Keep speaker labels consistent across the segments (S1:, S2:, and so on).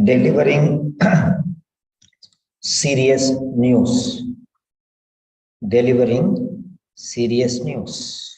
S1: Delivering serious news. Delivering serious news.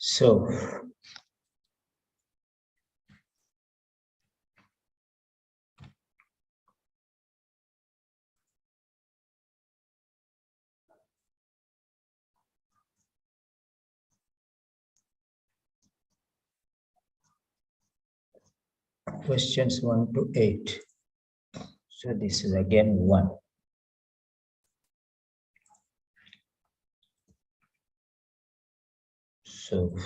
S1: So, questions 1 to 8. So this is again 1. So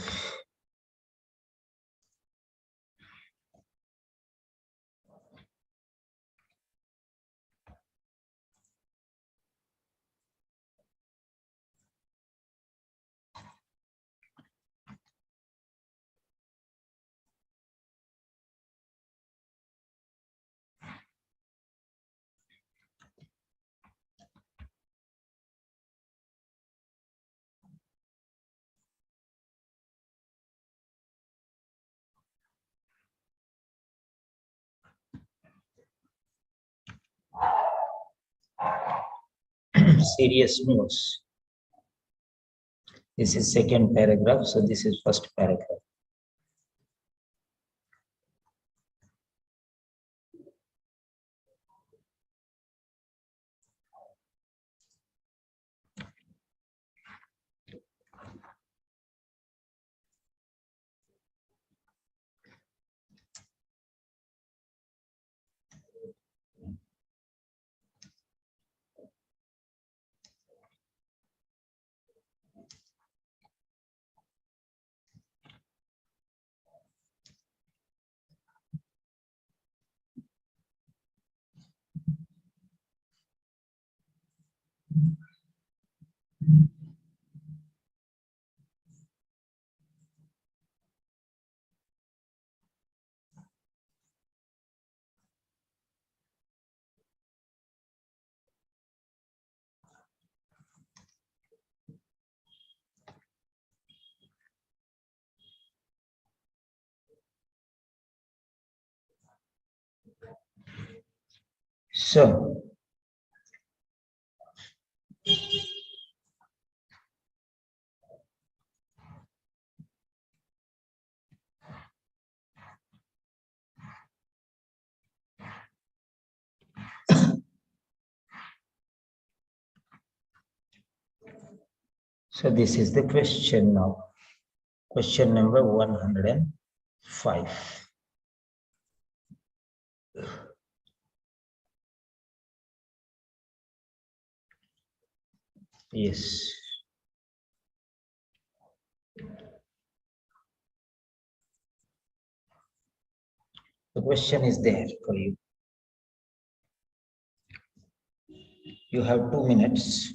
S1: serious news. This is second paragraph, so this is first paragraph. So this is the question now. Question number 105. Yes. The question is there for you. You have 2 minutes.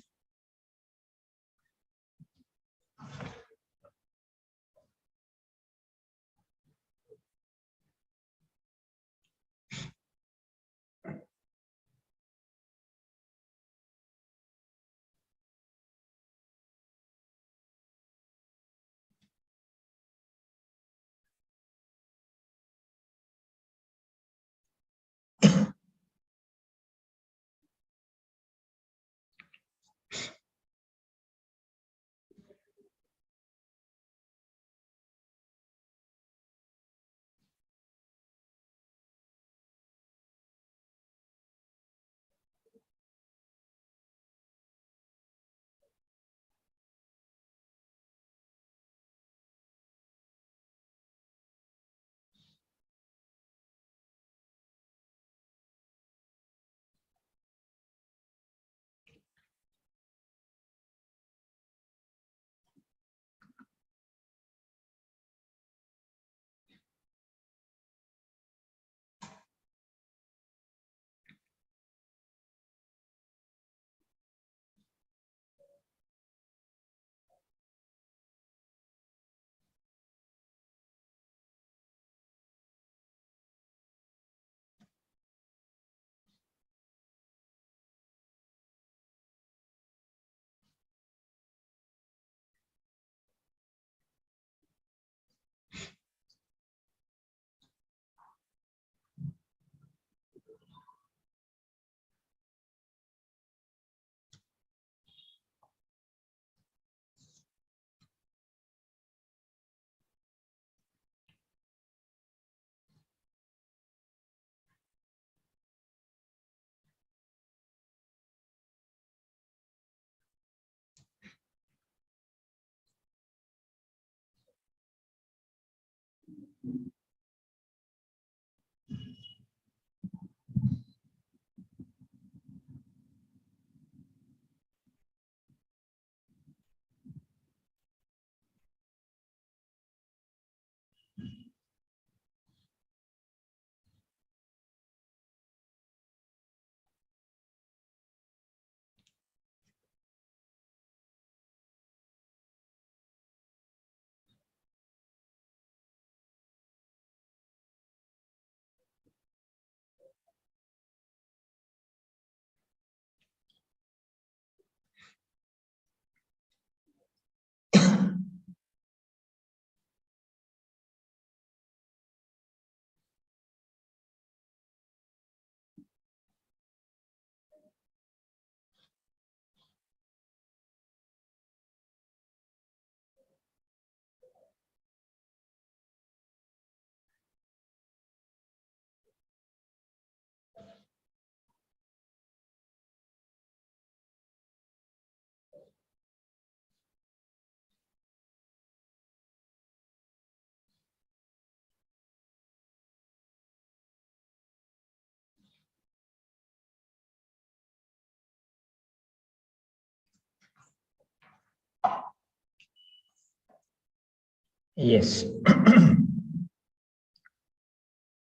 S1: Yes.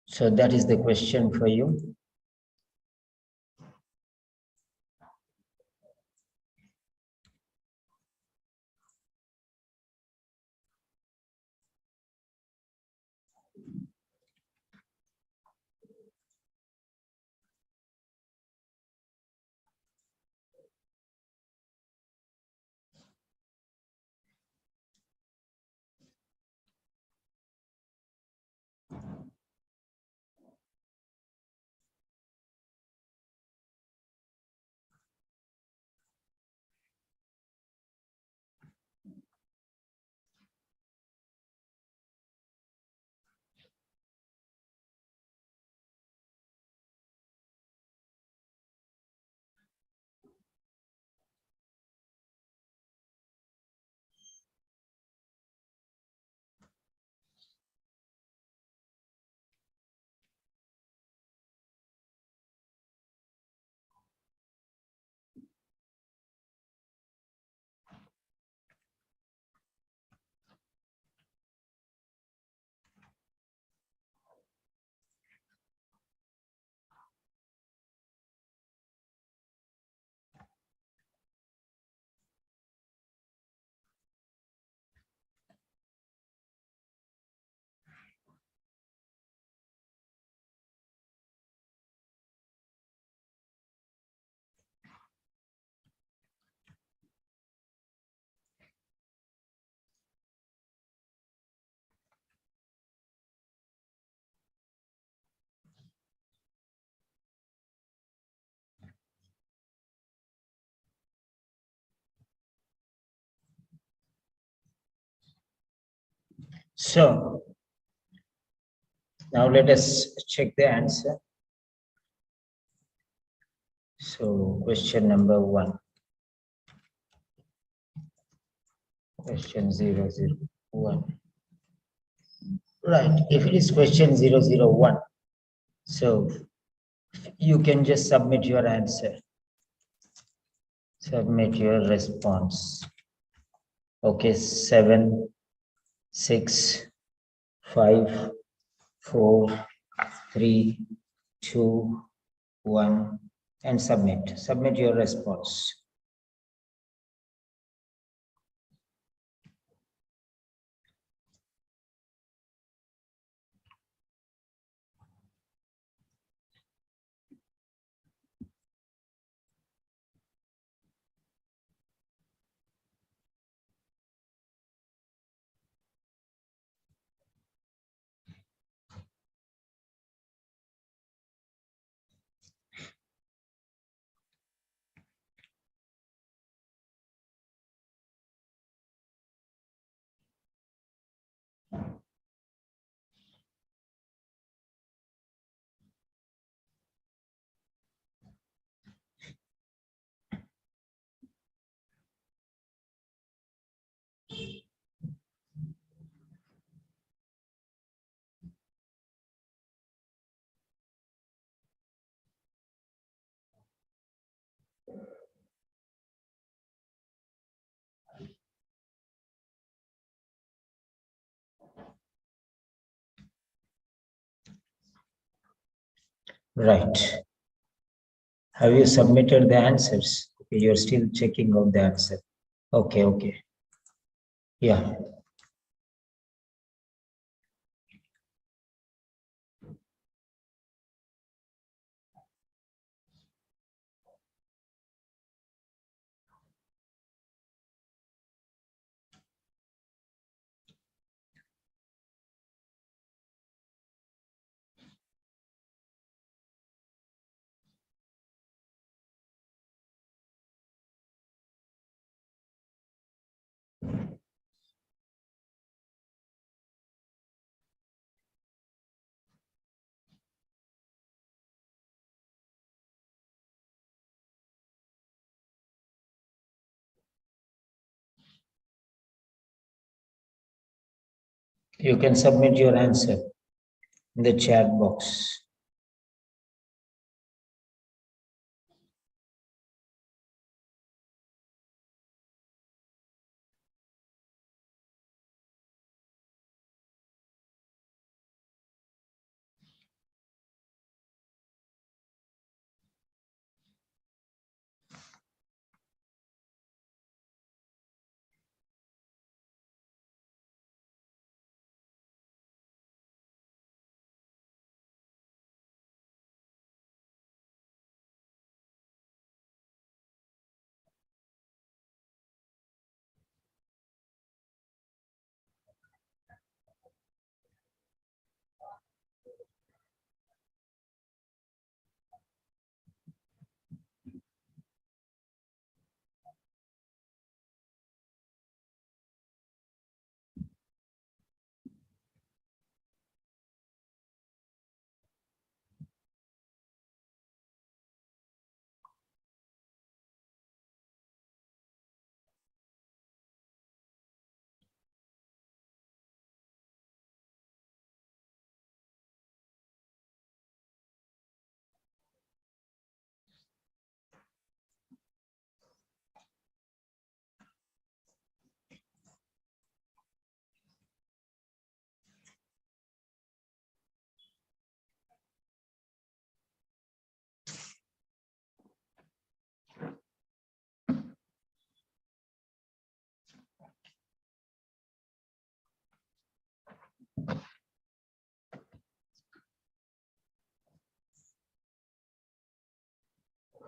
S1: So that is the question for you. So now let us check the answer. So question number 1. Question 001. Right. If it is question 001, so you can just submit your answer. Submit your response. Okay, 7, 6, 5, 4, 3, 2, 1, and submit. Submit your response. Right. Have you submitted the answers? Okay, you're still checking out the answer. Okay, okay. Yeah. You can submit your answer in the chat box.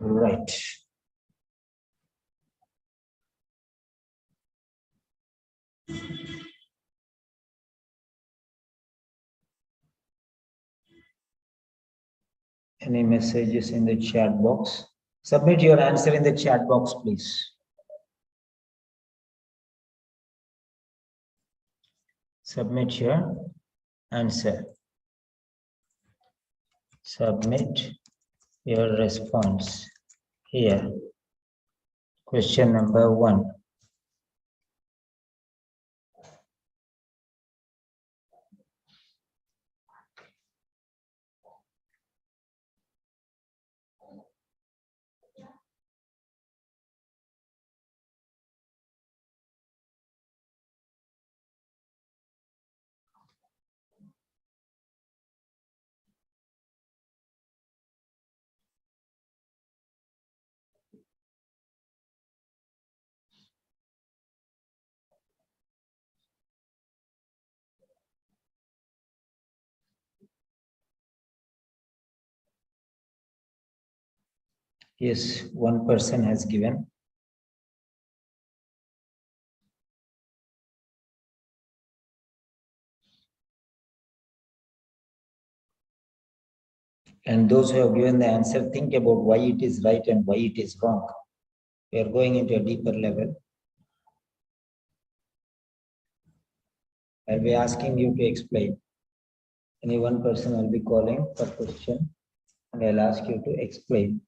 S1: Right. Any messages in the chat box? Submit your answer in the chat box, please. Submit your answer. Submit your response here. Question number 1. Yes, one person has given. And those who have given the answer, think about why it is right and why it is wrong. We are going into a deeper level. I'll be asking you to explain. Any one person will be calling for question, and I'll ask you to explain.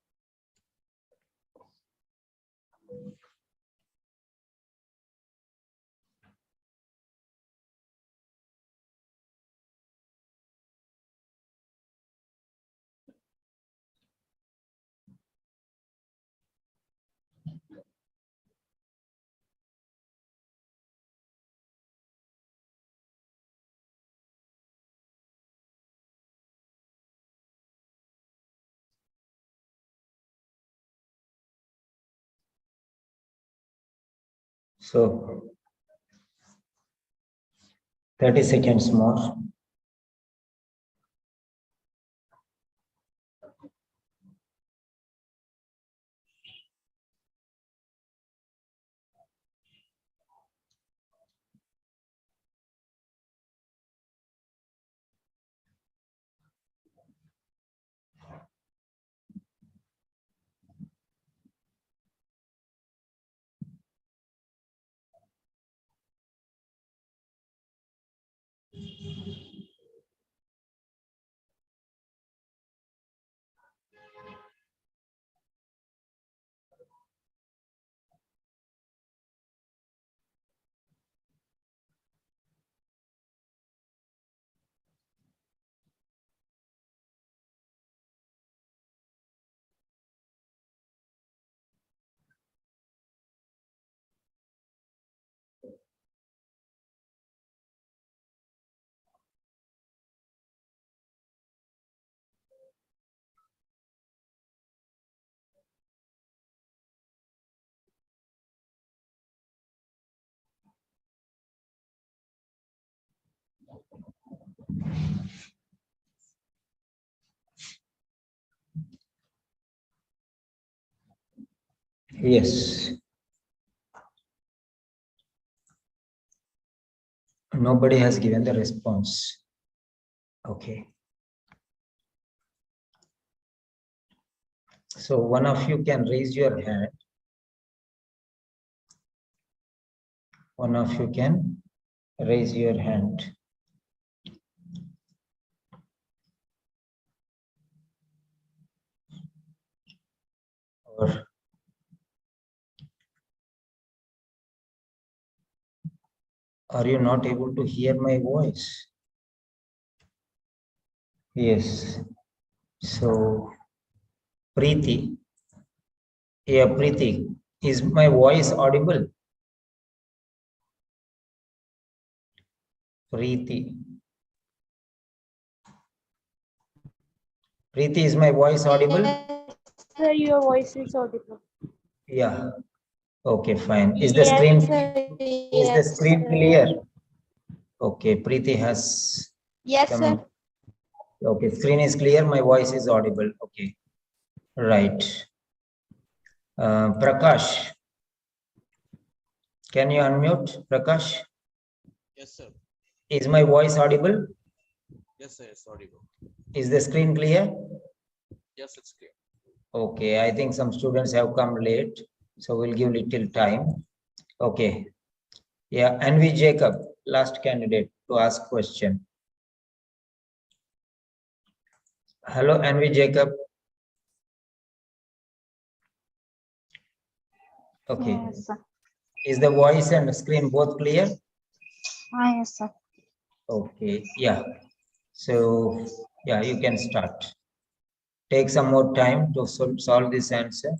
S1: So 30 seconds more. Yes. Nobody has given the response. Okay. So one of you can raise your hand. One of you can raise your hand. Or are you not able to hear my voice? Yes. So Preeti. Yeah, Preeti. Is my voice audible? Preeti. Preeti, is my voice audible?
S2: Yes, sir, your voice is audible.
S1: Yeah. Okay, fine. Is the screen clear? Okay, Preeti has
S2: Yes,
S1: come.
S2: sir.
S1: Okay, screen is clear. My voice is audible. Okay, right. Prakash, can you unmute, Prakash?
S3: Yes, sir.
S1: Is my voice audible?
S3: Yes, sir. It's audible.
S1: Is the screen clear?
S3: Yes, it's clear.
S1: Okay, I think some students have come late, so we'll give little time. Okay. Yeah, Anvi Jacob, last candidate, to ask question. Hello, Anvi Jacob. Okay.
S2: Yes, sir.
S1: Is the voice and screen both clear?
S2: Yes, sir.
S1: Okay, yeah. So, yeah, you can start. Take some more time to solve this answer.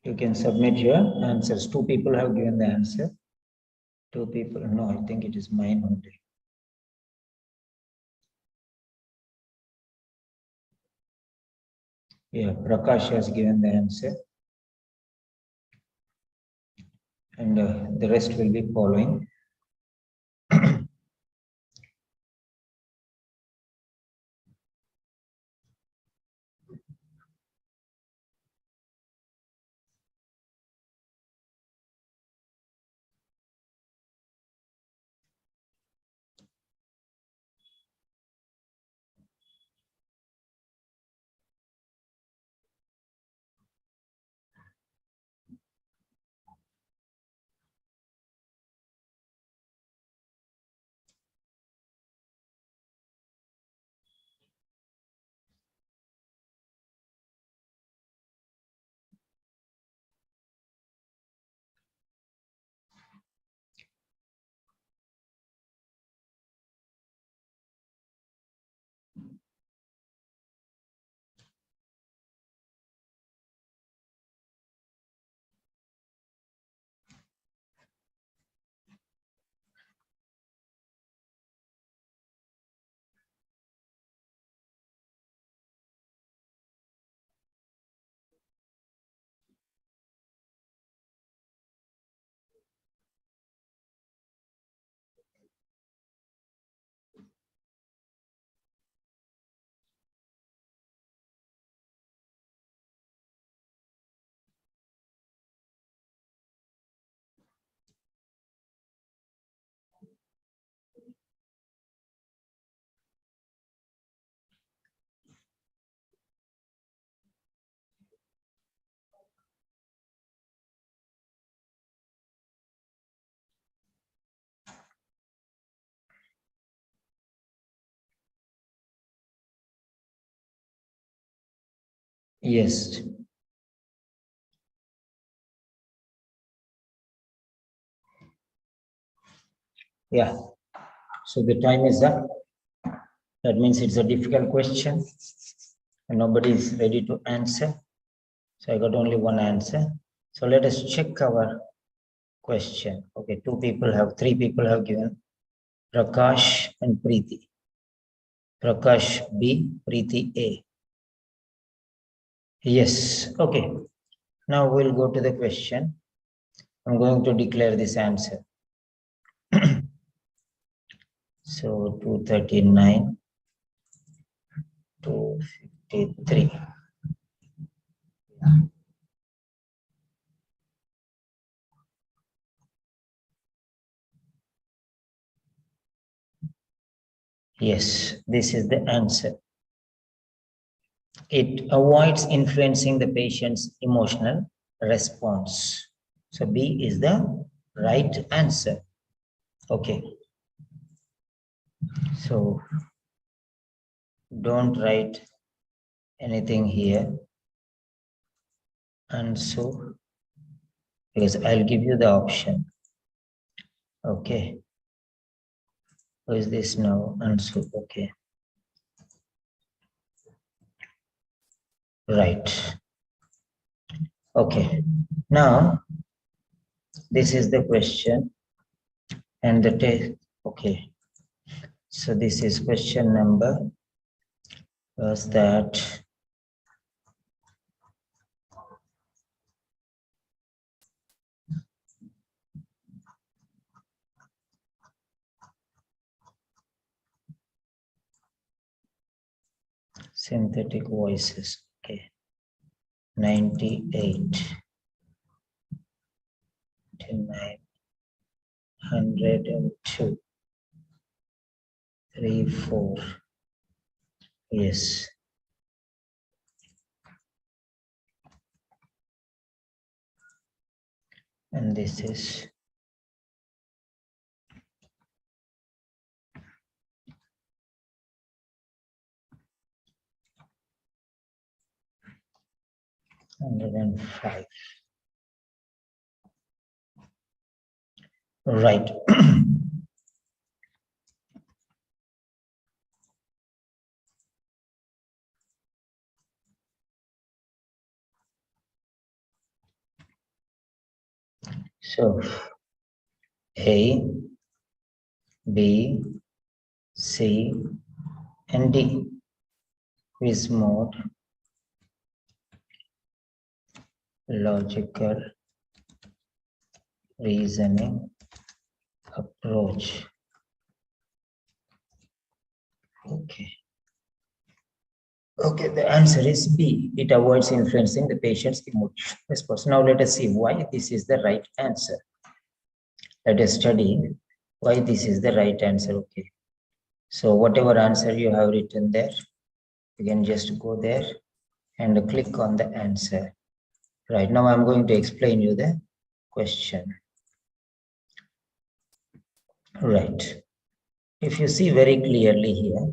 S1: You can submit your answers. 2 people have given the answer. 2 people, no, I think it is mine only. Yeah, Prakash has given the answer. And the rest will be following. Yes. Yeah. So the time is up. That means it's a difficult question and nobody is ready to answer. So I got only one answer. So let us check our question. Okay, 2 people have, 3 people have given Prakash and Preeti. Prakash B, Preeti A. Yes, okay. Now we'll go to the question. I'm going to declare this answer. So 239, 253. Yes, this is the answer. It avoids influencing the patient's emotional response. So B is the right answer. Okay. So don't write anything here. And so, because I'll give you the option. Okay. Who is this now? And so, okay. Right. Okay. Now, this is the question and the test. Okay. So this is question number was that synthetic voices. Okay. 98 to 902 3 4. Yes. And this is hundred and five. Right. So A, B, C, and D. Quiz mode, logical reasoning approach. Okay. Okay, the answer is B. It avoids influencing the patient's emotional response. Now let us see why this is the right answer. Let us study why this is the right answer. Okay. So whatever answer you have written there, you can just go there and click on the answer. Right now I'm going to explain you the question. Right. If you see very clearly here,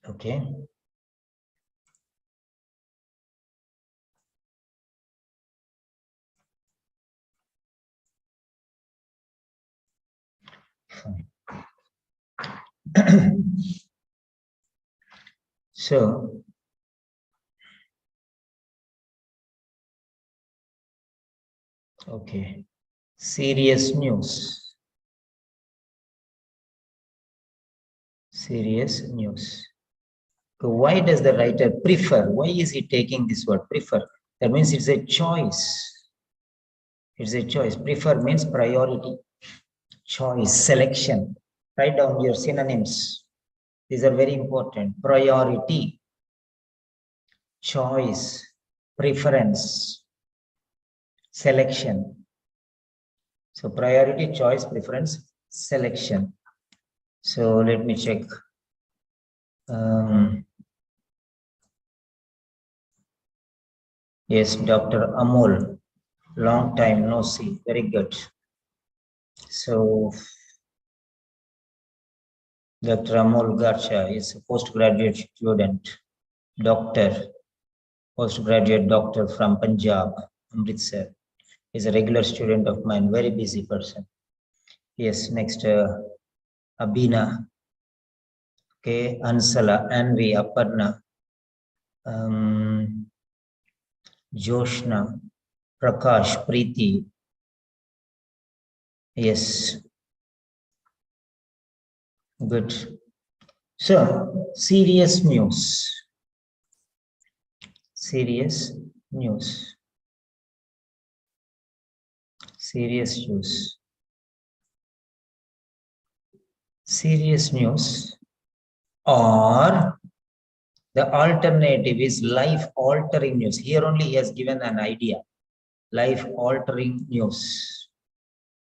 S1: okay. So, okay, serious news. Serious news. So why does the writer prefer? Why is he taking this word prefer? That means it's a choice. It's a choice. Prefer means priority, choice, selection. Write down your synonyms. These are very important. Priority, choice, preference, selection. So priority, choice, preference, selection. So let me check. Yes, Dr. Amol, long time no see. Very good. So Dr. Amol Garcha is a postgraduate student, doctor, postgraduate doctor from Punjab, Amritsar. Is a regular student of mine, very busy person. Yes, next Abina, okay, Ansala, Anvi, Aparna, Joshna, Prakash, Preeti. Yes, good. So, serious news. Serious news. Serious news. Serious news, or the alternative is life-altering news. Here only he has given an idea. Life-altering news.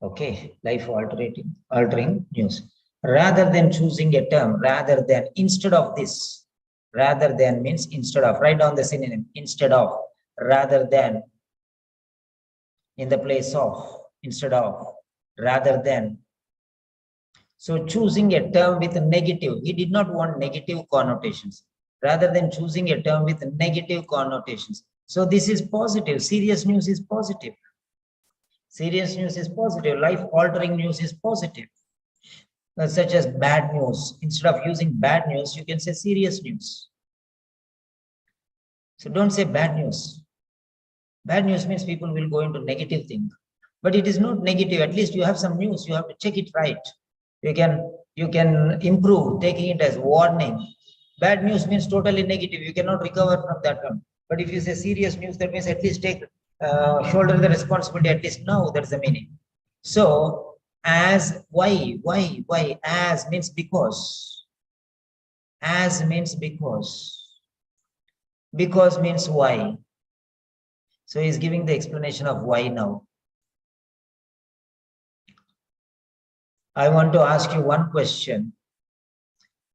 S1: Okay, life-altering news. Rather than choosing a term, rather than, instead of this, rather than means instead of, write down the synonym, instead of, rather than, in the place of, instead of, rather than. So choosing a term with a negative, he did not want negative connotations, rather than choosing a term with negative connotations. So this is positive, serious news is positive. Serious news is positive, life-altering news is positive. Such as bad news. Instead of using bad news, you can say serious news. So don't say bad news. Bad news means people will go into negative thing. But it is not negative. At least you have some news. You have to check it right. You can you can improve, taking it as warning. Bad news means totally negative. You cannot recover from that one. But if you say serious news, that means at least take shoulder the responsibility at least now. That's the meaning. So as why as means because. As means because. Because means why. So he's giving the explanation of why now. I want to ask you one question.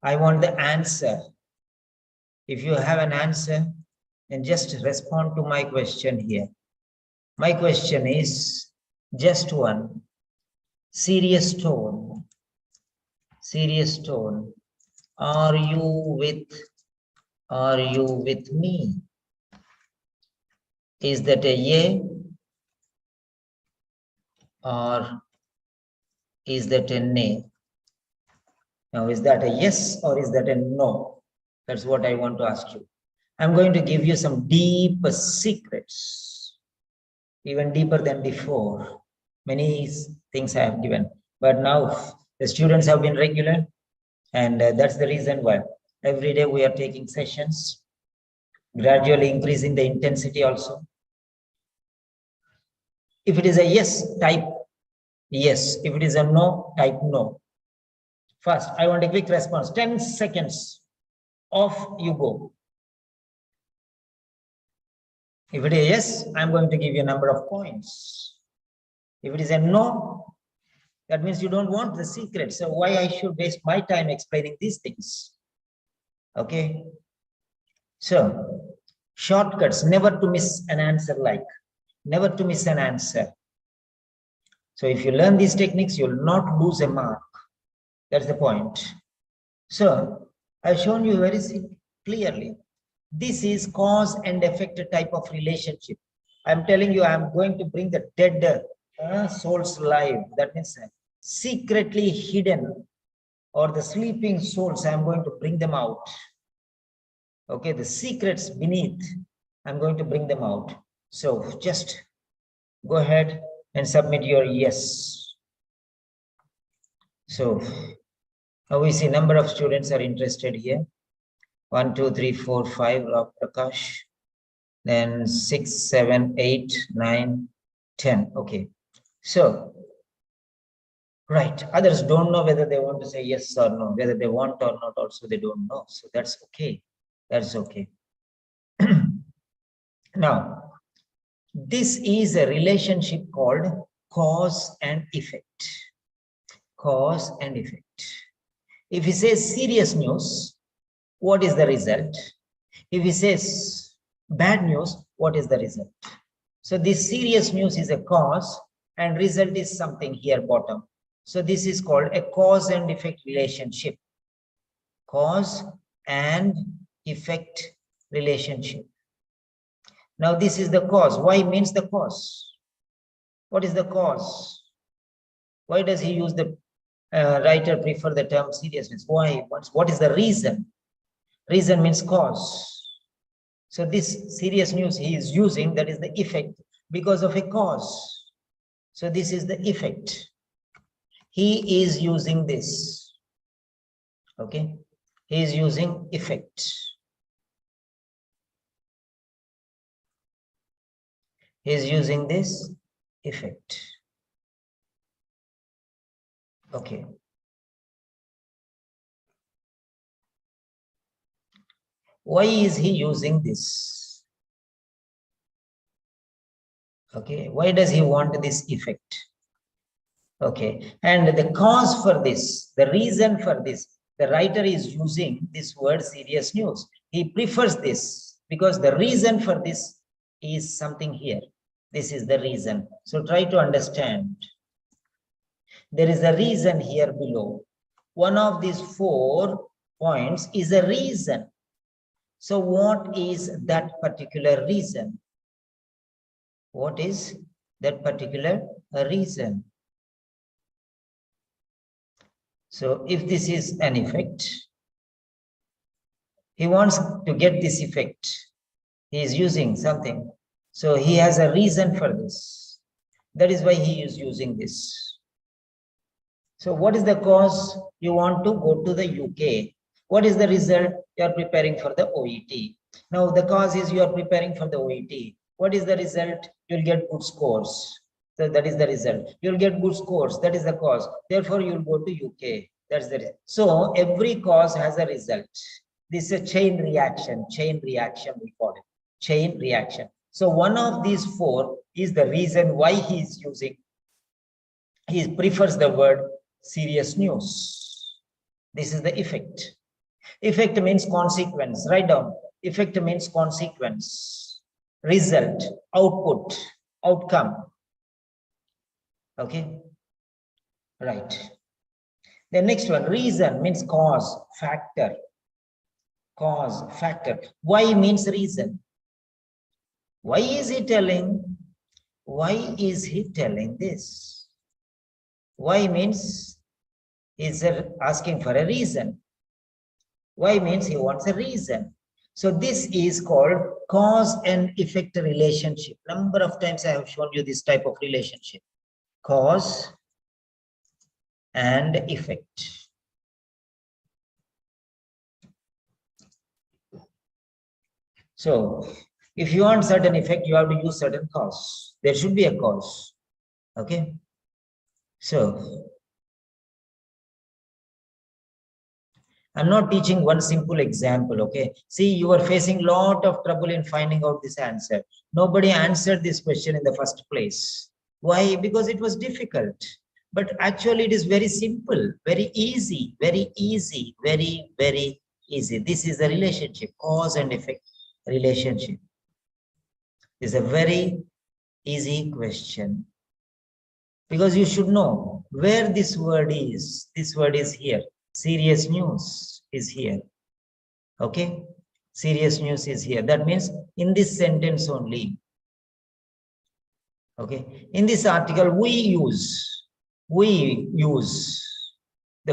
S1: I want the answer. If you have an answer, then just respond to my question here. My question is just one. Serious tone. Serious tone. Are you with me? Is that a yay or is that a nay? Now, is that a yes or is that a no? That's what I want to ask you. I'm going to give you some deep secrets, even deeper than before. Many things I have given, but now the students have been regular, and that's the reason why every day we are taking sessions, gradually increasing the intensity also. If it is a yes, type yes. If it is a no, type no. First, I want a quick response. 10 seconds. Off you go. If it is yes, I'm going to give you a number of points. If it is a no, that means you don't want the secret. So why I should waste my time explaining these things? Okay. So shortcuts, never to miss an answer like. Never to miss an answer. So if you learn these techniques, you'll not lose a mark. That's the point. So I've shown you very clearly. This is cause and effect type of relationship. I'm telling you, I'm going to bring the dead souls live. That means secretly hidden or the sleeping souls, I'm going to bring them out. Okay, the secrets beneath, I'm going to bring them out. So just go ahead and submit your yes. So now we see number of students are interested here. 1, 2, 3, 4, 5, Prakash. Then 6, 7, 8, 9, 10. Okay. So, right. Others don't know whether they want to say yes or no. Whether they want or not also they don't know. So that's okay. That's okay. Now, this is a relationship called cause and effect. Cause and effect. If he says serious news, what is the result? If he says bad news, what is the result? So this serious news is a cause and result is something here bottom. So this is called a cause and effect relationship. Cause and effect relationship. Now this is the cause. Why means the cause? What is the cause? Why does he use the writer prefer the term seriousness? Why? What is the reason? Reason means cause. So this serious news he is using, that is the effect because of a cause. So this is the effect. He is using this. Okay. He is using effect. He is using this effect. Okay. Why is he using this? Okay. Why does he want this effect? Okay. And the cause for this, the reason for this, the writer is using this word serious news. He prefers this because the reason for this is something here. This is the reason. So try to understand. There is a reason here below. One of these 4 points is a reason. So what is that particular reason? What is that particular reason? So if this is an effect, he wants to get this effect. He is using something. So he has a reason for this. That is why he is using this. So what is the cause? You want to go to the UK. What is the result? You are preparing for the OET. Now the cause is you are preparing for the OET. What is the result? You'll get good scores. So that is the result. You'll get good scores. That is the cause. Therefore, you'll go to UK. That's the result. So every cause has a result. This is a chain reaction. Chain reaction, we call it. Chain reaction. So one of these four is the reason why he is using. He prefers the word serious news. This is the effect. Effect means consequence. Write down. Effect means consequence. Result, output, outcome. Okay. Right. The next one, reason means cause, factor. Cause, factor. Why means reason. Why is he telling? Why is he telling this? Why means he's asking for a reason. Why means he wants a reason. So this is called cause and effect relationship. Number of times I have shown you this type of relationship. Cause and effect. So if you want certain effect, you have to use certain cause. There should be a cause. Okay. So I'm not teaching one simple example, okay? See, you are facing a lot of trouble in finding out this answer. Nobody answered this question in the first place. Why? Because it was difficult. But actually, it is very simple, very easy, very easy, very, very easy. This is a relationship, cause and effect relationship. It's a very easy question. Because you should know where this word is. This word is here. Serious news is here. Okay. Serious news is here. That means in this sentence only. Okay. In this article, we use the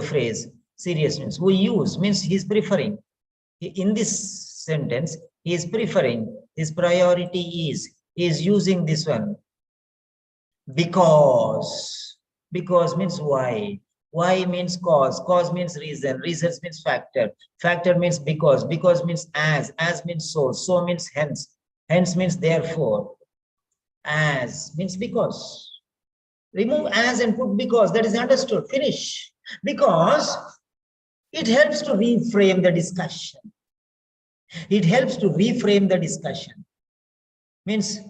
S1: phrase serious news. We use means he's preferring. In this sentence, he is preferring. His priority is he is using this one. Because means why means cause means reason means factor means because means as means so means hence means therefore, as means because. Remove as and put because, that is understood, finish. Because it helps to reframe the discussion. It helps to reframe the discussion. Means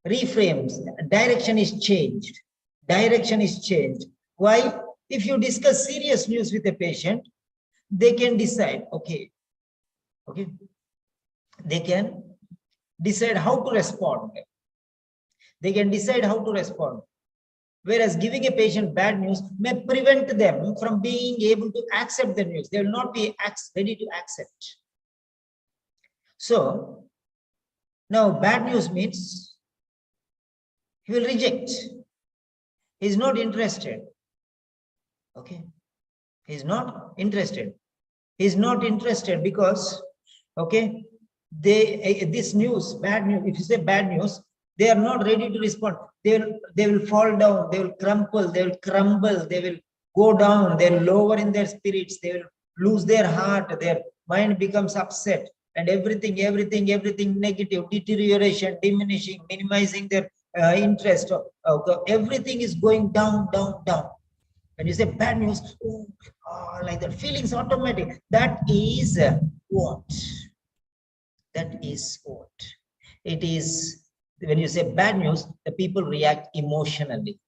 S1: reframes, direction is changed. Direction is changed. Why? If you discuss serious news with a patient, they can decide, okay, they can decide how to respond. They can decide how to respond. Whereas giving a patient bad news may prevent them from being able to accept the news. They will not be ready to accept. So, now bad news means he will reject. He is not interested. Okay. He is not interested. He is not interested because, okay, this news, bad news, if you say bad news, they are not ready to respond. They will fall down, they will crumple, they will crumble, they will go down, they will lower in their spirits, they will lose their heart, their mind becomes upset, and everything negative, deterioration, diminishing, minimizing their interest, everything is going down. When you say bad news, like that, feelings automatic. That is what? That is what? It is, when you say bad news, the people react emotionally.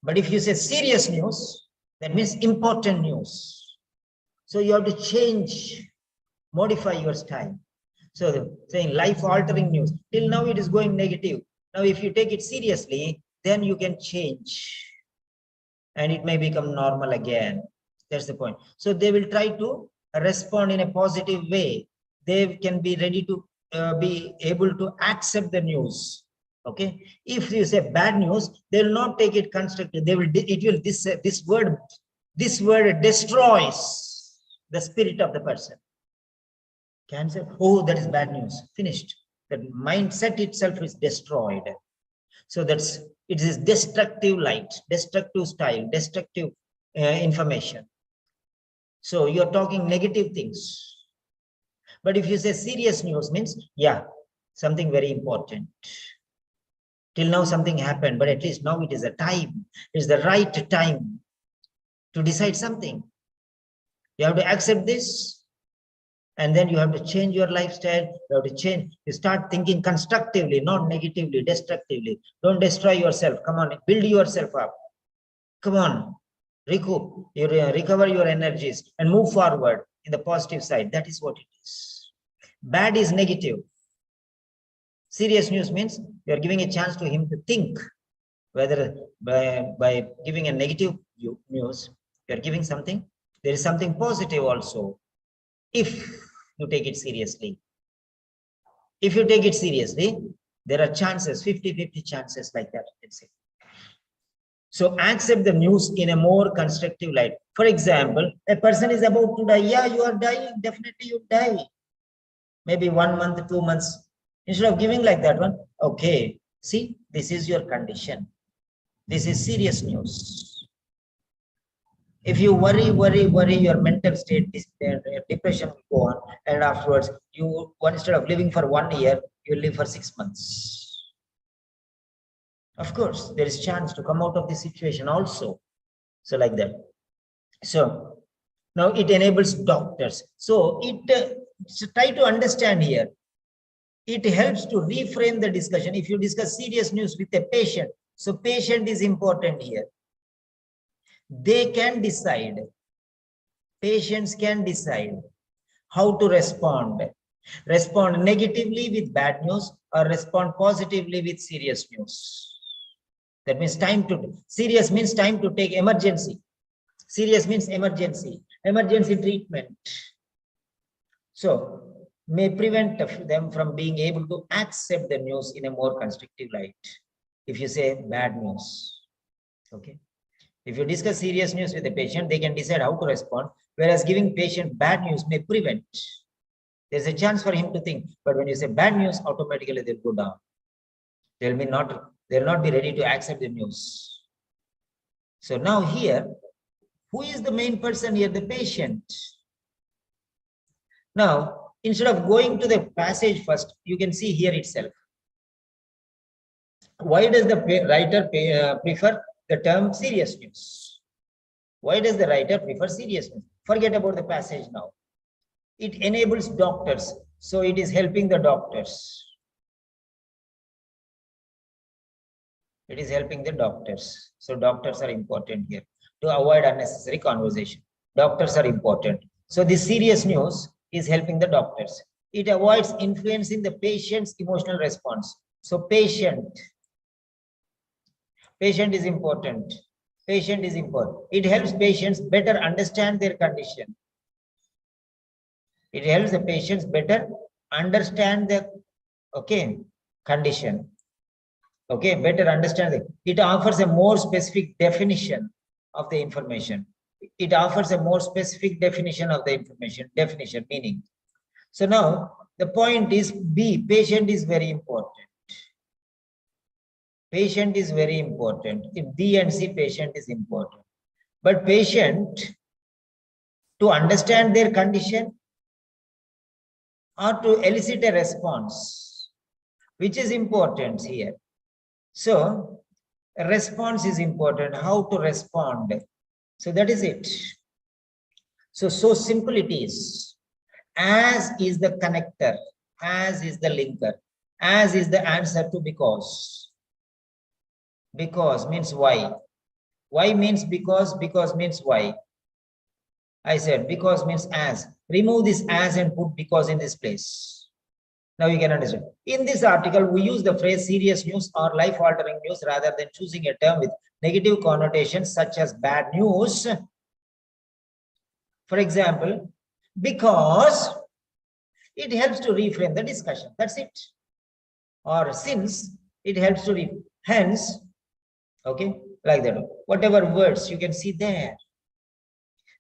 S1: But if you say serious news, that means important news. So you have to change, modify your style. So saying life-altering news, till now it is going negative. Now if you take it seriously, then you can change. And it may become normal again. That's the point. So they will try to respond in a positive way. They can be ready to be able to accept the news. Okay. If you say bad news, they will not take it constructive. They will. It will. This word destroys the spirit of the person. Cancer. Oh, that is bad news. Finished. The mindset itself is destroyed. So it is destructive light, destructive style, destructive information. So you're talking negative things. But if you say serious news means, yeah, something very important. Till now something happened, but at least now it is a time. It's the right time to decide something. You have to accept this, and then you have to change your lifestyle. You have to change. You start thinking constructively, not negatively, destructively. Don't destroy yourself. Come on, build yourself up. Come on, recoup, recover your energies and move forward in the positive side. That is what it is. Bad is negative. Serious news means you are giving a chance to him to think. Whether by giving a negative news, you are giving something. There is something positive also, if you take it seriously. If you take it seriously, there are chances, 50-50 chances like that, let's say. So accept the news in a more constructive light. For example, a person is about to die. Yeah, you are dying. Definitely you die. Maybe 1 month, 2 months. Instead of giving like that one, okay, see, this is your condition. This is serious news. If you worry, your mental state, depression will go on. And afterwards, instead of living for 1 year, you live for 6 months. Of course, there is chance to come out of this situation also. So like that. So now it enables doctors. So try to understand here. It helps to reframe the discussion. If you discuss serious news with a patient, so patient is important here. They can decide, patients can decide how to respond. Respond negatively with bad news or respond positively with serious news. That means serious means time to take emergency. Serious means emergency treatment. So may prevent them from being able to accept the news in a more constructive light. If you say bad news, okay. If you discuss serious news with the patient, they can decide how to respond, whereas giving patient bad news may prevent. There's a chance for him to think, but when you say bad news, automatically they'll go down. They'll not be ready to accept the news. So now here, who is the main person here? The patient. Now, instead of going to the passage first, you can see here itself. Why does the writer prefer the term serious news? Why does the writer prefer serious news? Forget about the passage now. It enables doctors. So it is helping the doctors. It is helping the doctors. So doctors are important here to avoid unnecessary conversation. Doctors are important. So this serious news is helping the doctors. It avoids influencing the patient's emotional response. So patient is important. Patient is important. It helps patients better understand their condition. It helps the patients better understand the condition. Okay, better understand it. It offers a more specific definition of the information. It offers a more specific definition of the information, meaning. So now the point is B, patient is very important. Patient is very important. In B and C, patient is important. But patient, to understand their condition or to elicit a response, which is important here. So a response is important, how to respond. So that is it. So simple it is. As is the connector, as is the linker, as is the answer to because. Because means why. Why means because means why. I said because means as. Remove this as and put because in this place. Now you can understand. In this article, we use the phrase serious news or life-altering news rather than choosing a term with negative connotations such as bad news. For example, because it helps to reframe the discussion. That's it. Or since it helps to reframe. Hence, okay, like that. Whatever words you can see there.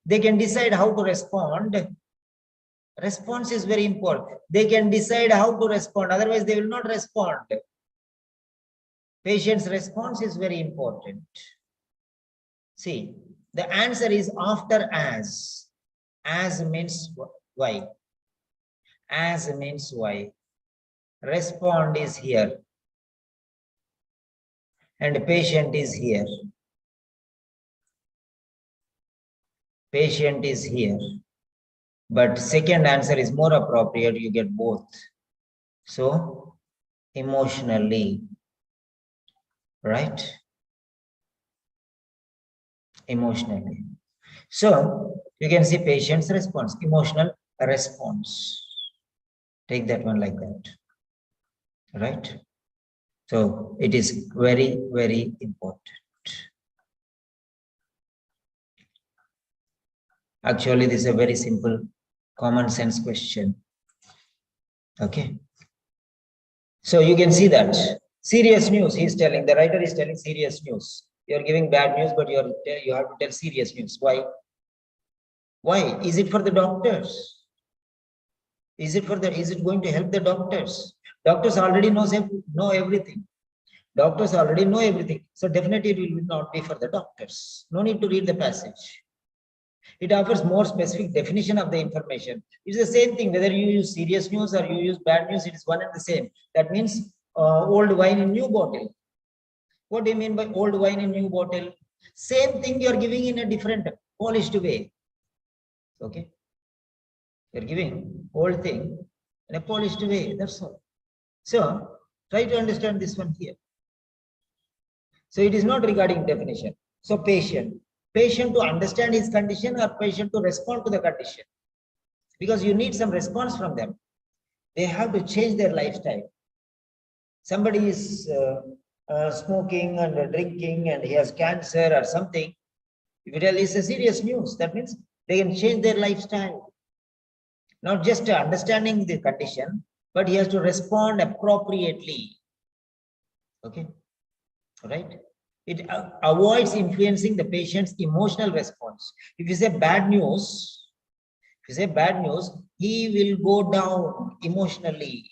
S1: They can decide how to respond. Response is very important. They can decide how to respond. Otherwise, they will not respond. Patient's response is very important. See, The answer is after as. As means why. As means why. Respond is here. And patient is here. Patient is here. But second answer is more appropriate. You get both. So, emotionally. Right? Emotionally. So, you can see patient's response. Emotional response. Take that one like that. Right? So, it is very, very important. Actually, this is a very simple common sense question. Okay. So you can see that serious news, he's telling, the writer is telling serious news. You're giving bad news, but you have to tell serious news. Why? Why? Is it for the doctors? Is it going to help the doctors? Doctors already know everything. Doctors already know everything. So definitely it will not be for the doctors. No need to read the passage. It offers more specific definition of the information. It's the same thing, whether you use serious news or you use bad news, it is one and the same. That means old wine in new bottle. What do you mean by old wine in new bottle? Same thing you're giving in a different polished way. Okay. You're giving old thing in a polished way. That's all. So try to understand this one here. So it is not regarding definition. So patient to understand his condition or patient to respond to the condition. Because you need some response from them. They have to change their lifestyle. Somebody is smoking and drinking and he has cancer or something. If it is a serious news, that means they can change their lifestyle. Not just understanding the condition, but he has to respond appropriately. Okay, right? It avoids influencing the patient's emotional response. If you say bad news, he will go down emotionally.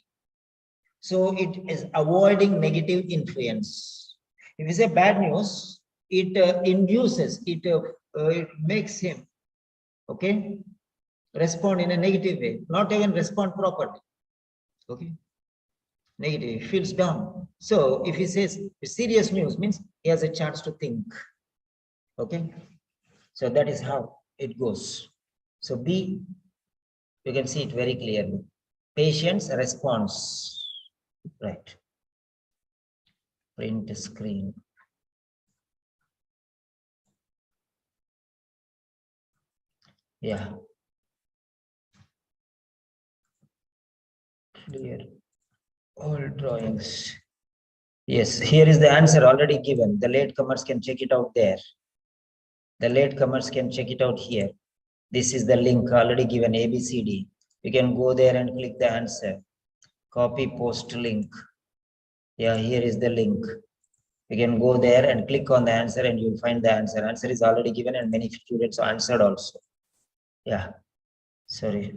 S1: So it is avoiding negative influence. If you say bad news, it induces, it makes him, okay, respond in a negative way, not even respond properly. Okay, negative, feels down. So if he says serious news, means he has a chance to think. Okay, so that is how it goes. So B, you can see it very clearly. Patient's response. Right. Print screen. Yeah. Clear. All drawings. Yes, here is the answer already given. The latecomers can check it out there. The latecomers can check it out here. This is the link already given, ABCD. You can go there and click the answer. Copy, post link. Yeah, here is the link. You can go there and click on the answer and you'll find the answer. Answer is already given and many students answered also. Yeah, sorry.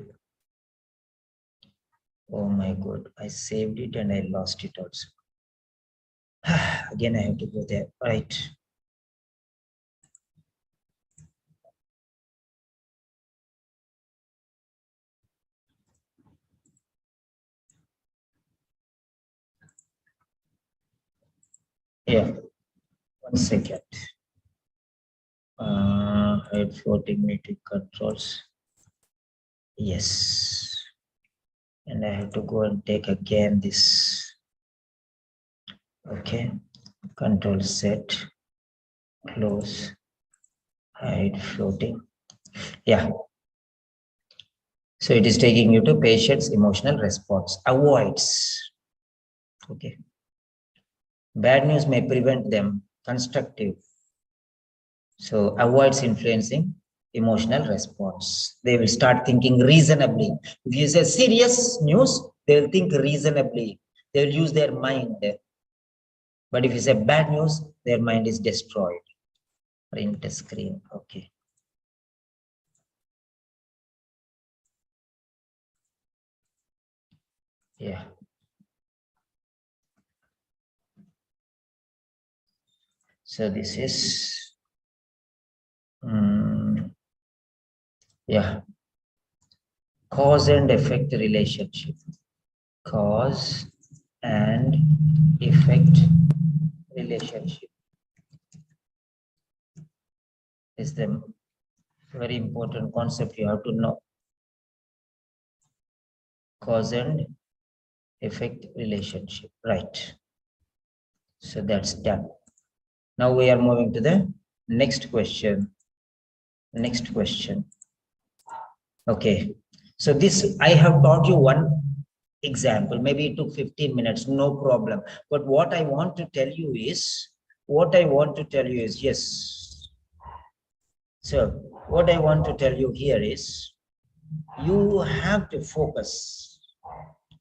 S1: Oh my God, I saved it and I lost it also. Again, I have to go there, right? Yeah, 1 second. Hide floating meeting controls. Yes. And I have to go and take again this. Okay. Control set. Close. Hide floating. Yeah. So it is taking you to patient's emotional response. Avoids. Okay. Bad news may prevent them. Constructive. So avoids influencing emotional response. They will start thinking reasonably. If you say serious news, they will think reasonably. They will use their mind. But if you say bad news, their mind is destroyed. Print screen. Okay. Yeah. So this is Yeah. Cause and effect relationship. Cause and effect relationship is the very important concept you have to know. Cause and effect relationship, right? So that's done. Now we are moving to the next question. Next question. Okay. So this, I have taught you one example. Maybe it took 15 minutes, no problem. But what I want to tell you is, yes. So what I want to tell you here is, you have to focus.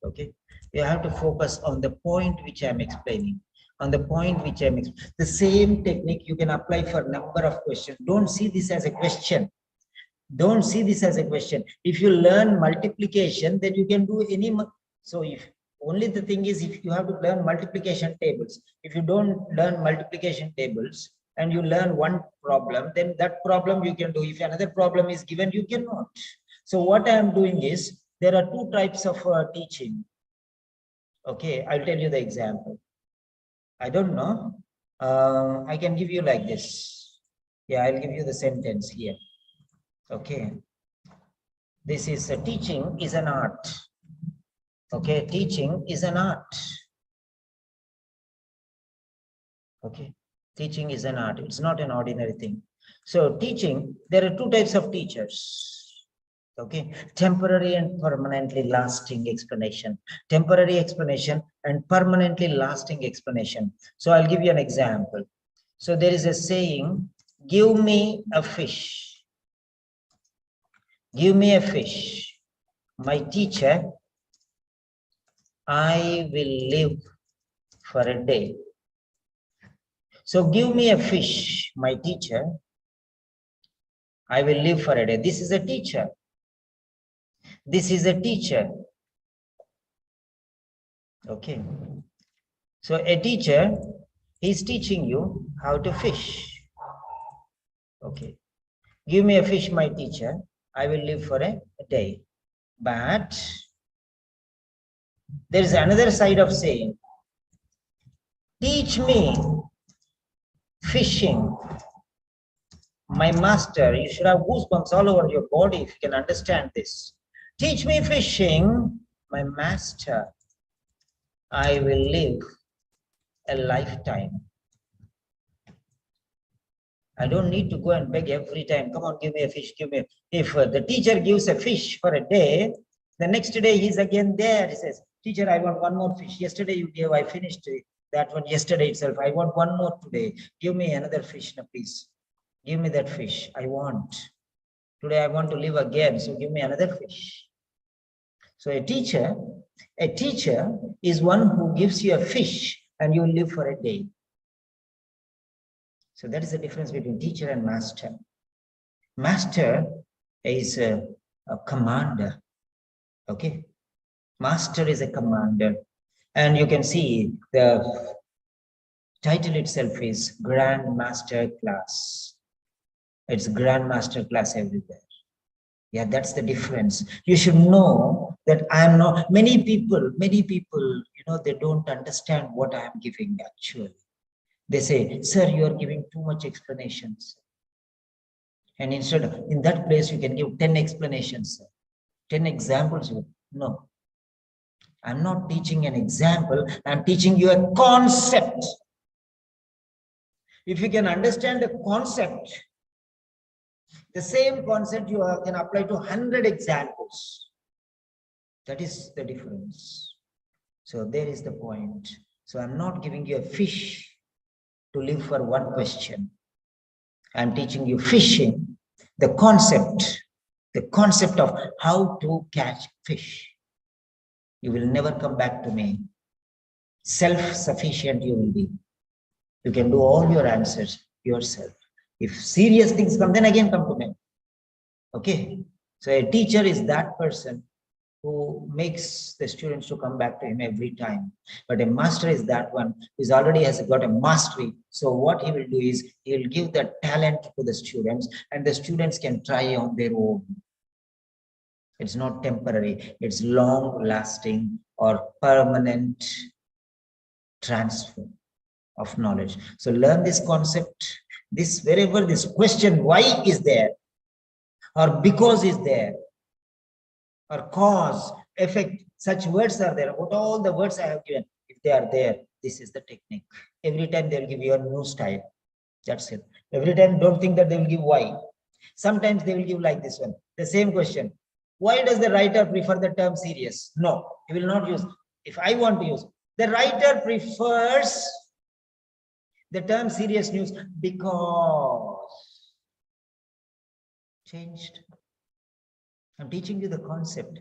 S1: Okay. You have to focus on the point which I'm explaining. The same technique you can apply for a number of questions. Don't see this as a question. Don't see this as a question. If you learn multiplication, then you can do any. So if only the thing is, if you have to learn multiplication tables, if you don't learn multiplication tables and you learn one problem, then that problem you can do. If another problem is given, you cannot. So what I am doing is, there are two types of teaching. Okay, I'll tell you the example. I don't know. I can give you like this. Yeah, I'll give you the sentence here. Okay. This is teaching is an art. Okay, teaching is an art. Okay, teaching is an art. It's not an ordinary thing. So teaching, there are two types of teachers. Okay, temporary and permanently lasting explanation. Temporary explanation and permanently lasting explanation. So I'll give you an example. So there is a saying, give me a fish. Give me a fish. My teacher, I will live for a day. So give me a fish, my teacher, I will live for a day. This is a teacher. This is a teacher. Okay. So a teacher is teaching you how to fish. Okay. Give me a fish, my teacher, I will live for a day. But there is another side of saying, teach me fishing, my master. You should have goosebumps all over your body if you can understand this. Teach me fishing, my master. I will live a lifetime. I don't need to go and beg every time. Come on, give me a fish, give me. If the teacher gives a fish for a day, the next day he's again there. He says, teacher, I want one more fish. Yesterday you gave, I finished that one yesterday itself. I want one more today. Give me another fish, now, please. Give me that fish. I want. Today I want to live again. So give me another fish. So a teacher is one who gives you a fish and you will live for a day. So that is the difference between teacher and master. Master is a commander. Okay. Master is a commander. And you can see the title itself is Grand Master Class. It's Grand Master Class everywhere. Yeah, that's the difference. You should know that I am not, many people, you know, they don't understand what I am giving actually. They say, sir, you are giving too much explanations. And instead, in that place, you can give 10 explanations, 10 examples. No, I'm not teaching an example. I'm teaching you a concept. If you can understand the concept, the same concept you can apply to 100 examples. That is the difference. So there is the point. So I'm not giving you a fish to live for one question. I'm teaching you fishing, the concept of how to catch fish. You will never come back to me. Self-sufficient you will be. You can do all your answers yourself. If serious things come, then again come to me. Okay. So a teacher is that person who makes the students to come back to him every time. But a master is that one who already has got a mastery. So what he will do is he will give the talent to the students, and the students can try on their own. It's not temporary, it's long lasting or permanent transfer of knowledge. So learn this concept. This wherever this question why is there, or because is there, or cause, effect, such words are there. What all the words I have given, if they are there, this is the technique. Every time they will give you a new style. That's it. Every time don't think that they will give why. Sometimes they will give like this one. The same question. Why does the writer prefer the term serious? No, he will not use. If I want to use, the writer prefers the term serious news because changed. I'm teaching you the concept.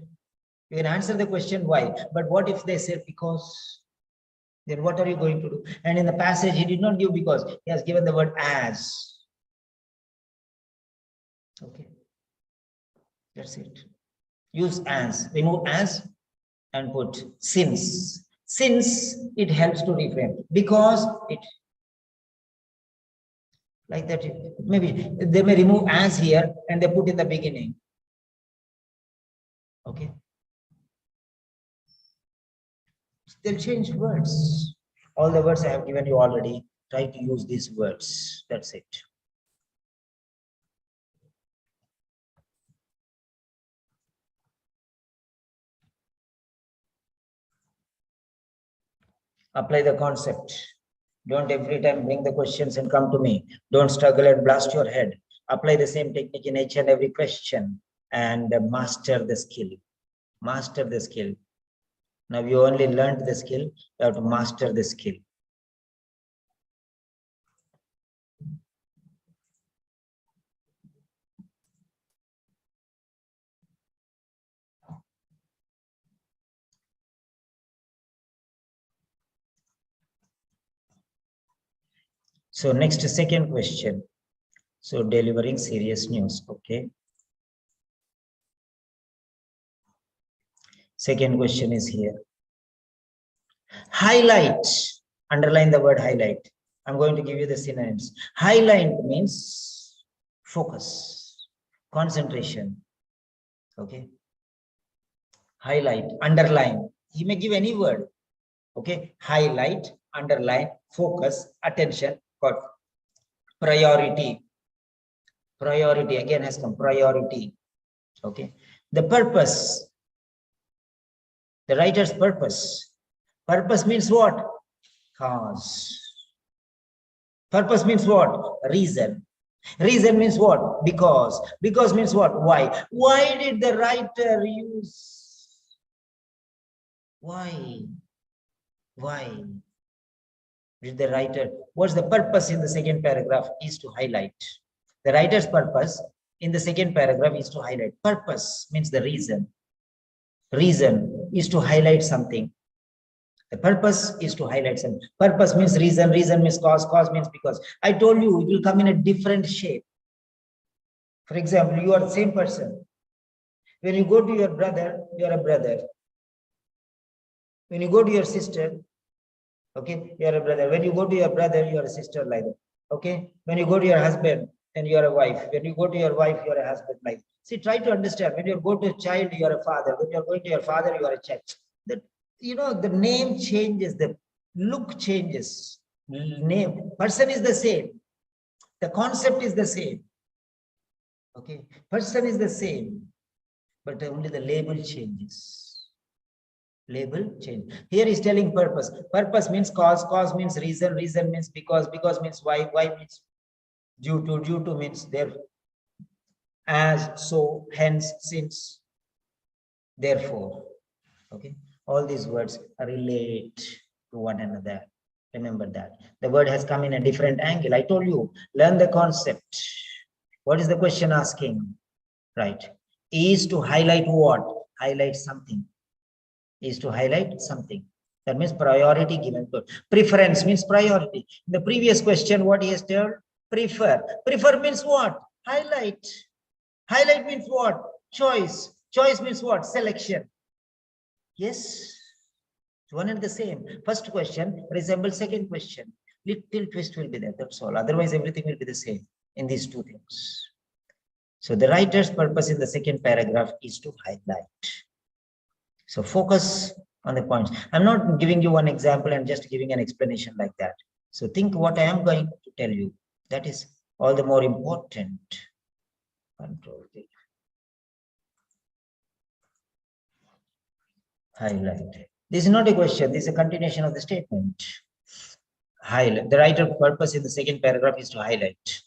S1: You can answer the question why, but what if they say because? Then what are you going to do? And in the passage, he did not give because, he has given the word as. Okay, that's it. Use as, remove as, and put since. Since it helps to reframe, because it, like that. Maybe they may remove as here and they put in the beginning. Okay. They'll change words. All the words I have given you already. Try to use these words. That's it. Apply the concept. Don't every time bring the questions and come to me. Don't struggle and blast your head. Apply the same technique in each and every question and master the skill. Master the skill. Now you only learned the skill, you have to master the skill. So next, second question. So delivering serious news. Okay. Second question is here. Highlight. Underline the word highlight. I'm going to give you the synonyms. Highlight means focus, concentration. Okay. Highlight, underline. You may give any word. Okay. Highlight, underline, focus, attention, got priority. Priority again has come, priority. Okay. The purpose. The writer's purpose. Purpose means what? Cause. Purpose means what? Reason. Reason means what? Because. Because means what? Why? Why did the writer use? Why? Why did the writer? What's the purpose in the second paragraph is to highlight. The writer's purpose in the second paragraph is to highlight. Purpose means the reason. Reason is to highlight something. The purpose is to highlight something. Purpose means reason, reason means cause, cause means because. I told you it will come in a different shape. For example, you are the same person. When you go to your brother, you are a brother. When you go to your sister, okay, you are a brother. When you go to your brother, you are a sister, like that. Okay. When you go to your husband, and you are a wife. When you go to your wife, you are a husband, like. See, try to understand. When you go to a child, you are a father. When you are going to your father, you are a child. That, you know, the name changes, the look changes. Name, person is the same. The concept is the same. Okay, person is the same, but only the label changes. Label change. Here is telling purpose. Purpose means cause, cause means reason, reason means because means why means due to means there, as, so, hence, since, therefore. Okay, all these words relate to one another. Remember that. The word has come in a different angle. I told you, learn the concept. What is the question asking? Right. Is to highlight what? Highlight something. Is to highlight something. That means priority given to it. Preference means priority. In the previous question, what he has told? Prefer. Prefer means what? Highlight. Highlight means what? Choice. Choice means what? Selection. Yes, it's one and the same. First question resembles second question. Little twist will be there, that's all. Otherwise, everything will be the same in these two things. So the writer's purpose in the second paragraph is to highlight. So focus on the points. I'm not giving you one example and just giving an explanation like that. So think what I am going to tell you. That is all the more important. Control V. Highlight. This is not a question. This is a continuation of the statement. Highlight. The writer's purpose in the second paragraph is to highlight.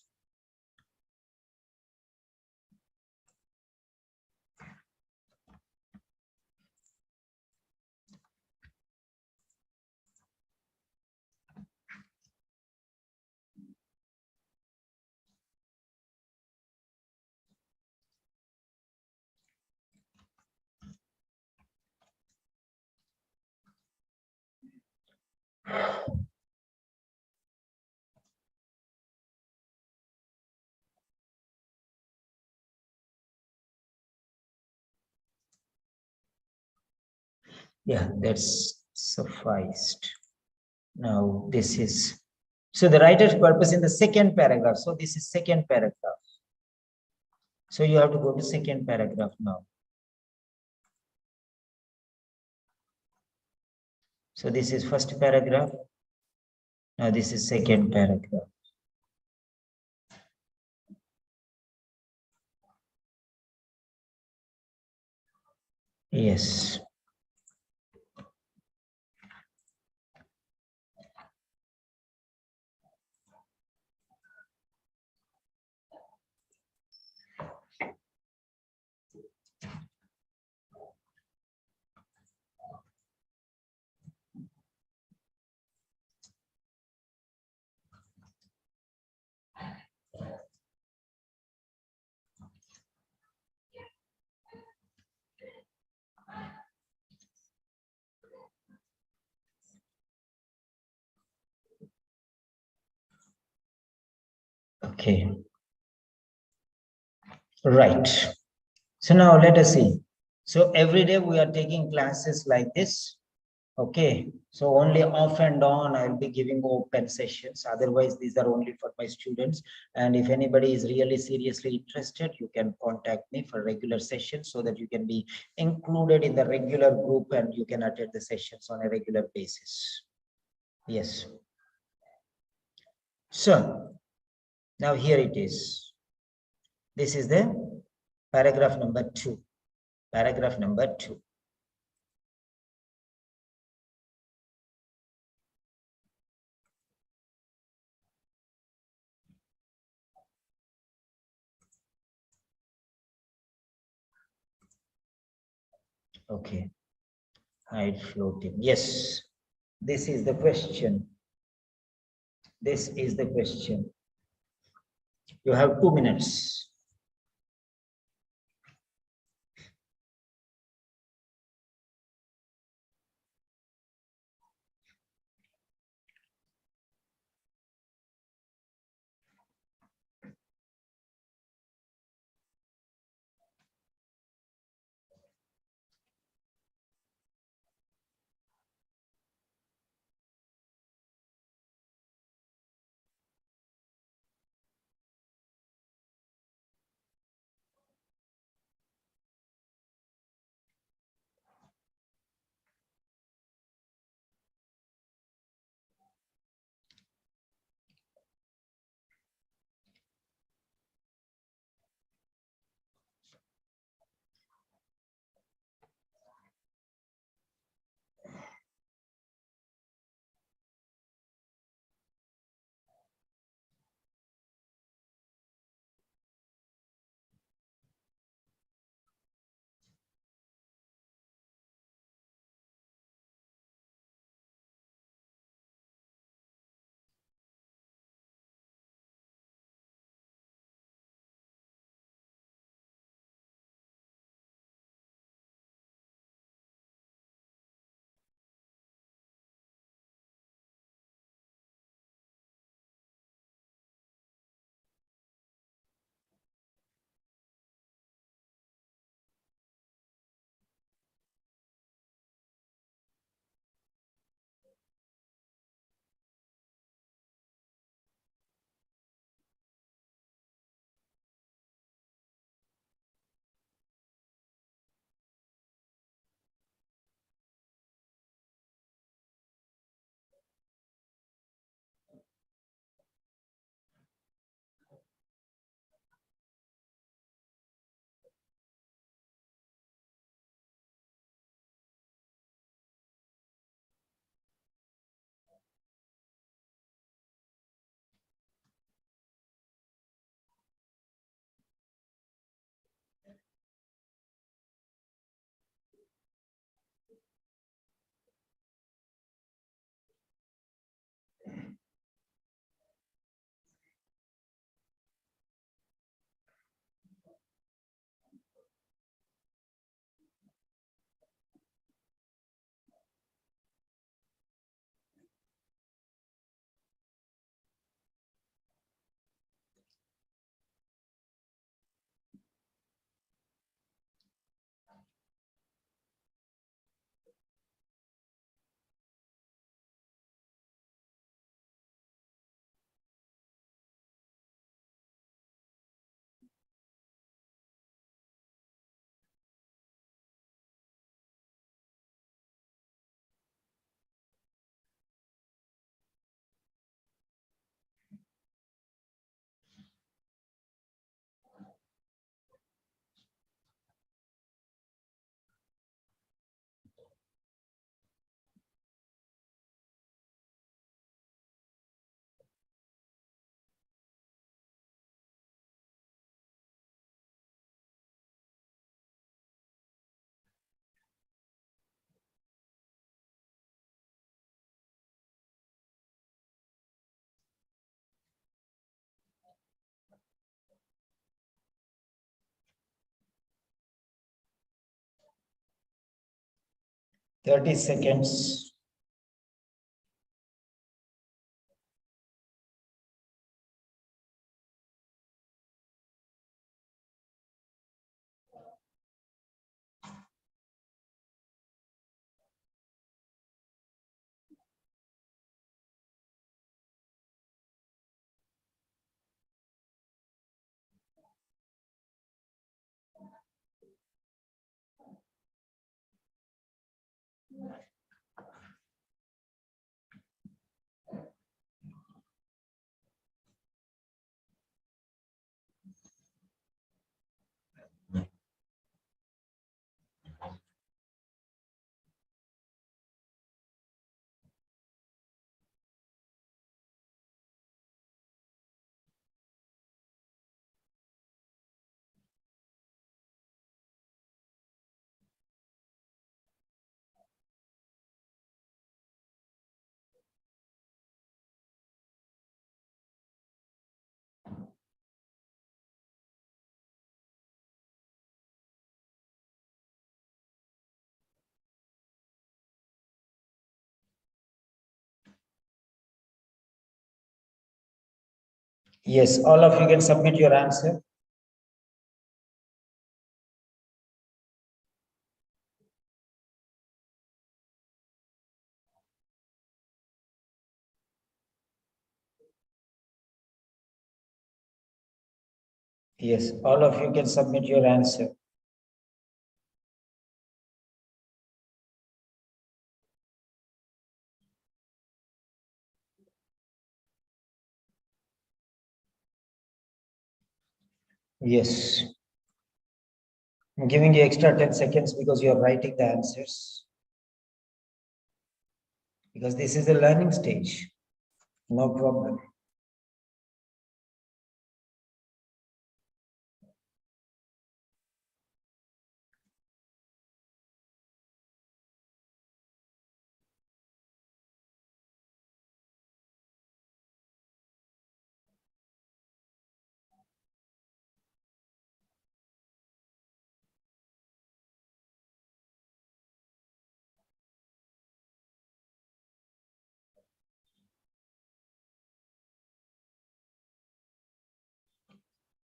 S1: Yeah, that's sufficed. Now this is, so the writer's purpose in the second paragraph. So this is second paragraph. So you have to go to second paragraph now. So this is first paragraph. Now this is second paragraph. Yes. Okay. Right. So now let us see. So every day we are taking classes like this. Okay. So only off and on I'll be giving open sessions. Otherwise, these are only for my students. And if anybody is really seriously interested, you can contact me for regular sessions so that you can be included in the regular group and you can attend the sessions on a regular basis. Yes. So now here it is. This is the paragraph number 2. Paragraph number 2. Okay. Hide floating. Yes. This is the question. This is the question. You have 2 minutes. 30 seconds. Yes, all of you can submit your answer. Yes, all of you can submit your answer. Yes. I'm giving you extra 10 seconds because you're writing the answers. Because this is the learning stage. No problem.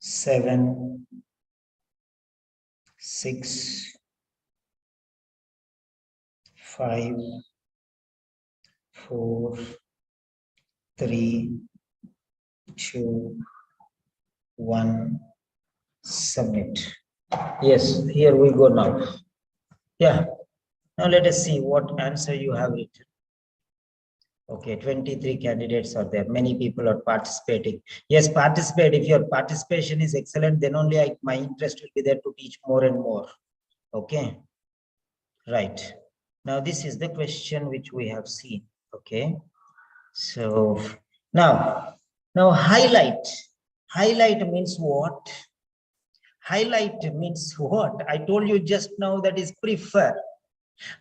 S1: Seven, 6, 5, 4, 3, 2, 1. Submit. Yes, here we go now. Yeah. Now let us see what answer you have written. Okay, 23 candidates are there. Many people are participating. Yes, participate. If your participation is excellent, then only my interest will be there to teach more and more. Okay. Right. Now this is the question which we have seen. Okay. So now highlight. Highlight means what? Highlight means what? I told you just now, that is prefer.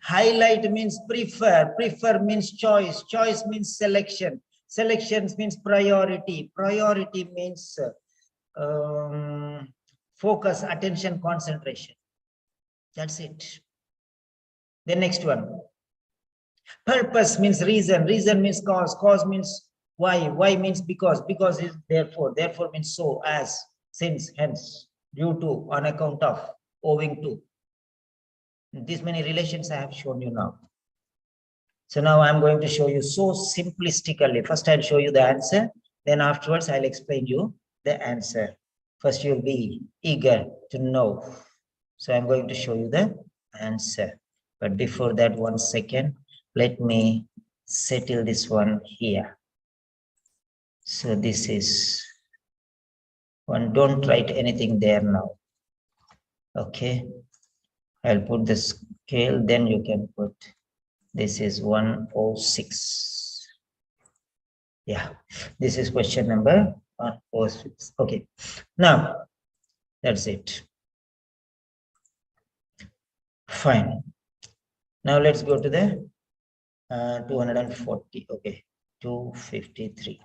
S1: Highlight means prefer. Prefer means choice. Choice means selection. Selection means priority. Priority means focus, attention, concentration. That's it. The next one. Purpose means reason. Reason means cause. Cause means why. Why means because. Because is therefore. Therefore means so, as, since, hence, due to, on account of, owing to. These many relations I have shown you now. So now I'm going to show you so simplistically. First I'll show you the answer. Then afterwards I'll explain you the answer. First you'll be eager to know. So I'm going to show you the answer. But before that, 1 second, let me settle this one here. So this is one, don't write anything there now. Okay. I'll put the scale, then you can put, this is 106. Yeah, this is question number 106. Okay. Now, that's it. Fine. Now let's go to the 240. Okay, 253.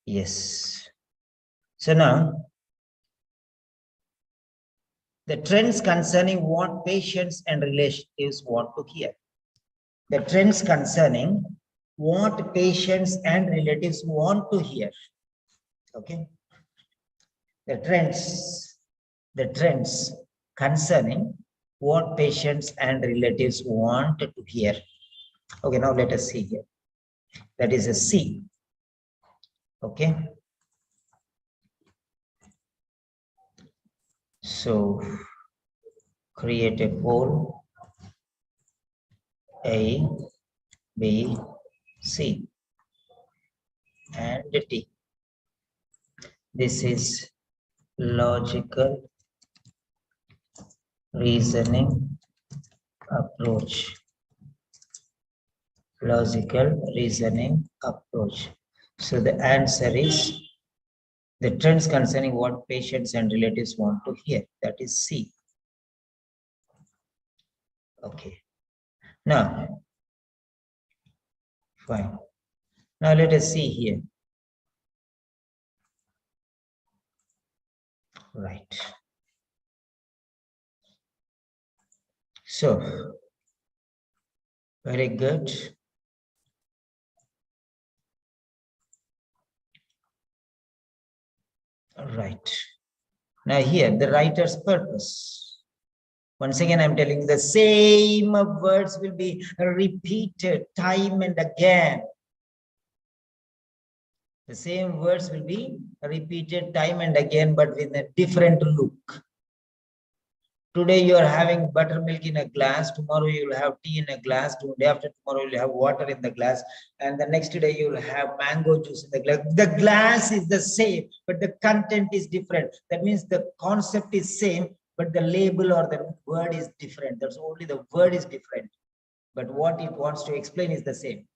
S1: Yes. So now, the trends concerning what patients and relatives want to hear. the trends concerning what patients and relatives want to hear. Okay. The trends concerning what patients and relatives want to hear. Okay, now let us see here. That is a C. Okay. So create a poll A, B, C, and D. This is logical reasoning approach. Logical reasoning approach. So the answer is the trends concerning what patients and relatives want to hear. That is C. Okay. Now, fine. Now let us see here. Right. So, very good. Right. Now here, the writer's purpose. Once again, I'm telling you the same words will be repeated time and again. The same words will be repeated time and again, but with a different look. Today you are having buttermilk in a glass, tomorrow you will have tea in a glass, day after tomorrow you will have water in the glass, and the next day you will have mango juice in the glass. The glass is the same, but the content is different. That means the concept is same, but the label or the word is different. That's only the word is different, but what it wants to explain is the same.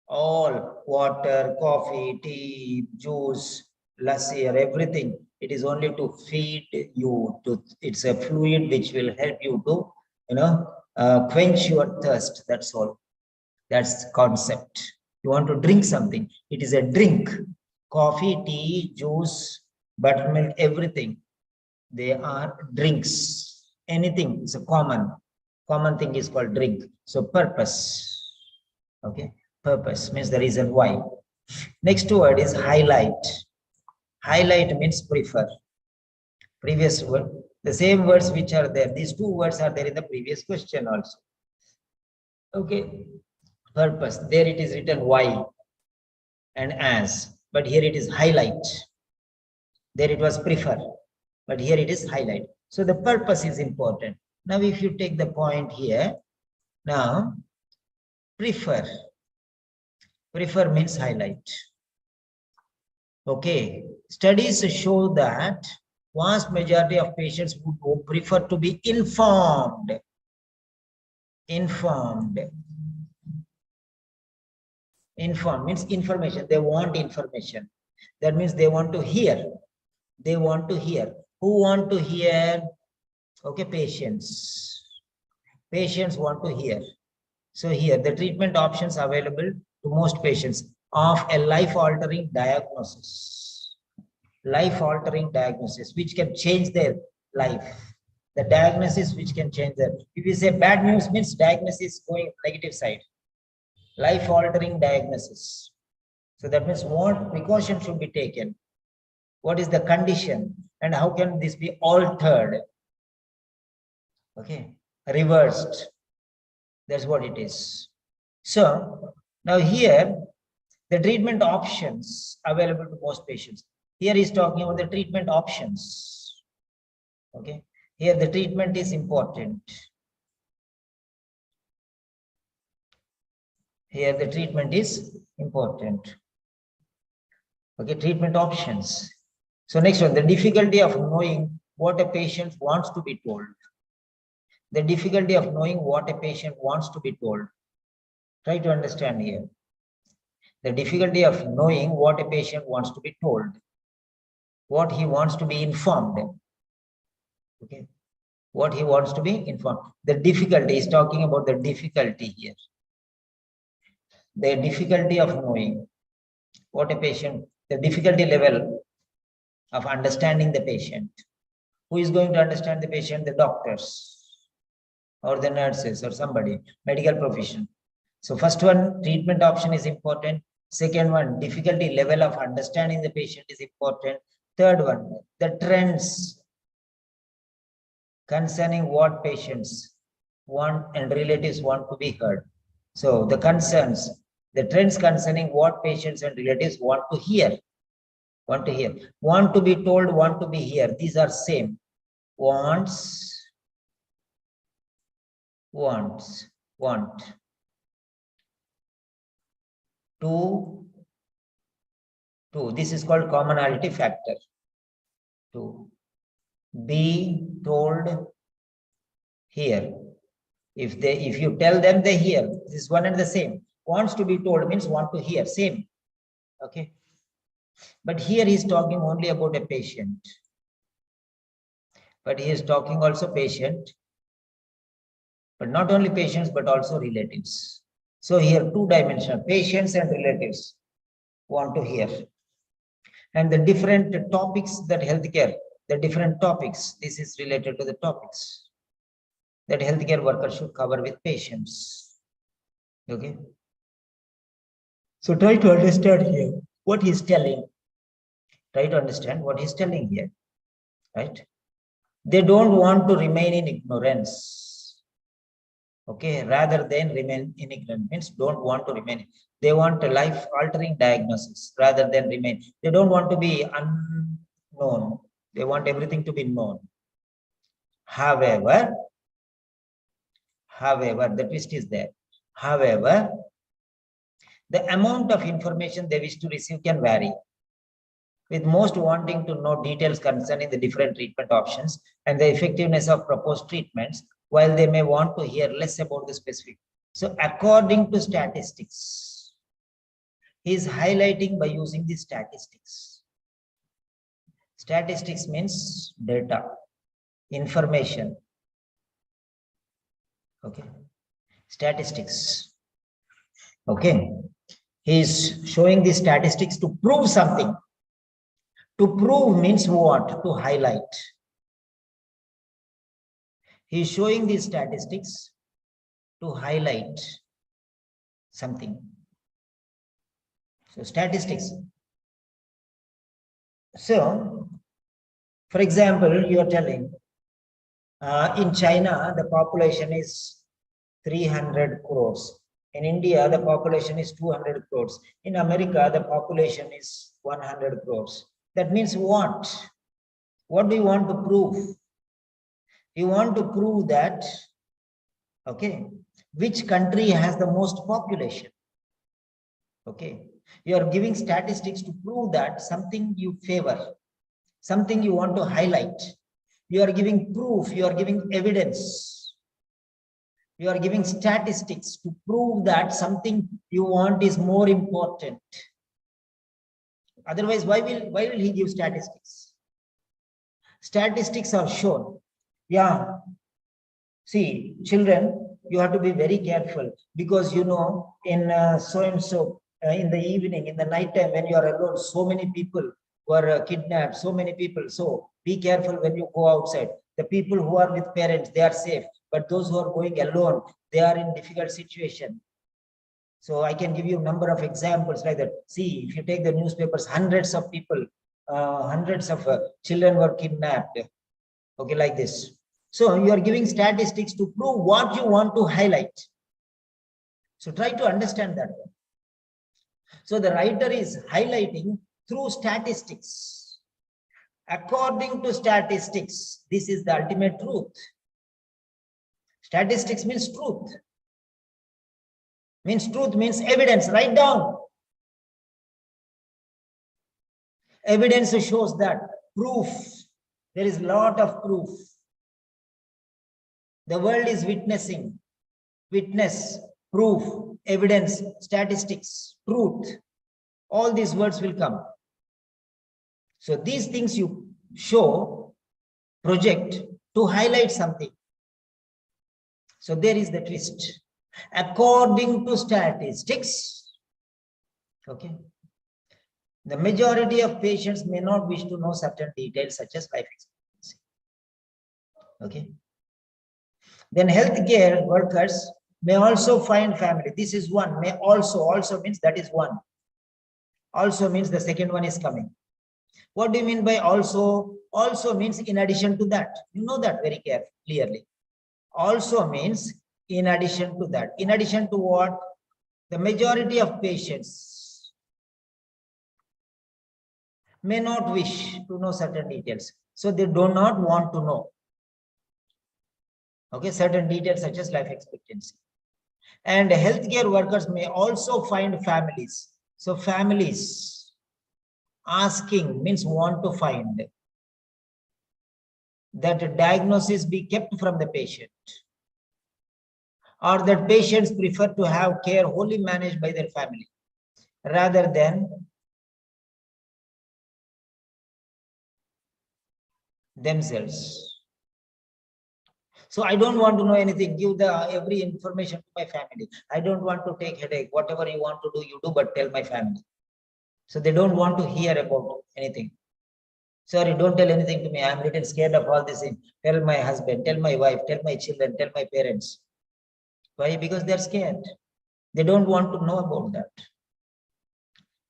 S1: All water, coffee, tea, juice, lassi, or everything, it is only to feed you. It's a fluid which will help you to, quench your thirst. That's all. That's the concept. You want to drink something, it is a drink. Coffee, tea, juice, buttermilk, everything. They are drinks. Anything is a common thing is called drink. So purpose. Okay. Purpose means the reason why. Next word is highlight. Highlight means prefer. Previous word, the same words which are there. These two words are there in the previous question also. Okay. Purpose. There it is written why and as, but here it is highlight. There it was prefer, but here it is highlight. So the purpose is important. Now, if you take the point here, now prefer. Prefer means highlight. Okay. Studies show that vast majority of patients would prefer to be informed. Informed. Informed means information. They want information. That means they want to hear. They want to hear. Who want to hear? Okay, patients. Patients want to hear. So here, the treatment options available to most patients of a life-altering diagnosis. Life-altering diagnosis, which can change their life. The diagnosis which can change their. If you say bad news means diagnosis going negative side. Life-altering diagnosis. So that means what precaution should be taken? What is the condition? And how can this be altered? Okay, reversed. That's what it is. So now here, the treatment options available to most patients. Here he's talking about the treatment options. Okay, here the treatment is important. Here the treatment is important. Okay, treatment options. So next one, the difficulty of knowing what a patient wants to be told. The difficulty of knowing what a patient wants to be told. Try to understand here. The difficulty of knowing what a patient wants to be told. What he wants to be informed. Okay. What he wants to be informed. The difficulty is talking about the difficulty here. The difficulty of knowing what a patient, the difficulty level of understanding the patient. Who is going to understand the patient? The doctors or the nurses or somebody, medical profession. So first one, treatment option is important. Second one, difficulty level of understanding the patient is important. Third one, the trends concerning what patients want and relatives want to be heard. So the concerns, the trends concerning what patients and relatives want to hear, want to be told, want to be here. These are same. Wants, want. To. This is called commonality factor. To be told, hear. If you tell them, they hear. This is one and the same. Wants to be told means want to hear, same. Okay. But here he is talking only about a patient. But he is talking also patient. But not only patients, but also relatives. So here two-dimensional, patients and relatives want to hear. And the different topics that healthcare, the different topics, this is related to the topics that healthcare workers should cover with patients. Okay. So try to understand here what he's telling. Try to understand what he's telling here, right? They don't want to remain in ignorance. Okay, rather than remain in ignorance means don't want to remain. They want a life-altering diagnosis rather than remain. They don't want to be unknown. They want everything to be known. However, the twist is there. However, the amount of information they wish to receive can vary, with most wanting to know details concerning the different treatment options and the effectiveness of proposed treatments, while they may want to hear less about the specific. So according to statistics, he is highlighting by using the statistics. Statistics means data, information. Okay. Statistics. Okay. He is showing the statistics to prove something. To prove means what? To highlight. He is showing these statistics to highlight something. So statistics. So, for example, you are telling in China, the population is 300 crores. In India, the population is 200 crores. In America, the population is 100 crores. That means what? What do you want to prove? You want to prove that, okay, which country has the most population? Okay, you are giving statistics to prove that something you favor, something you want to highlight. You are giving proof, you are giving evidence. You are giving statistics to prove that something you want is more important. Otherwise, why will he give statistics? Statistics are shown. Yeah. See, children, you have to be very careful because you know in so-and-so in the evening, in the night time when you are alone, so many people were kidnapped, so many people. So be careful when you go outside. The people who are with parents, they are safe. But those who are going alone, they are in difficult situation. So I can give you a number of examples like that. See, if you take the newspapers, hundreds of people, hundreds of children were kidnapped. Okay, like this. So you are giving statistics to prove what you want to highlight. So try to understand that. So the writer is highlighting through statistics. According to statistics, this is the ultimate truth. Statistics means truth. Truth means evidence. Write down. Evidence shows that. Proof. There is a lot of proof. The world is witnessing. Witness, proof, evidence, statistics, truth. All these words will come. So these things you show, project to highlight something. So there is the twist. According to statistics, okay, the majority of patients may not wish to know certain details such as life expectancy. Okay. Then healthcare workers may also find family. This is one. May also means that is one. Also means the second one is coming. What do you mean by also? Also means in addition to that. You know that very clearly. Also means in addition to that. In addition to what? The majority of patients may not wish to know certain details. So they do not want to know. Okay, certain details such as life expectancy. And healthcare workers may also find families. So families asking means want to find that a diagnosis be kept from the patient, or that patients prefer to have care wholly managed by their family rather than themselves. So I don't want to know anything. Give the every information to my family. I don't want to take headache. Whatever you want to do, you do, but tell my family. So they don't want to hear about anything. Sorry, don't tell anything to me. I'm a little scared of all this thing. Tell my husband, tell my wife, tell my children, tell my parents. Why? Because they're scared. They don't want to know about that.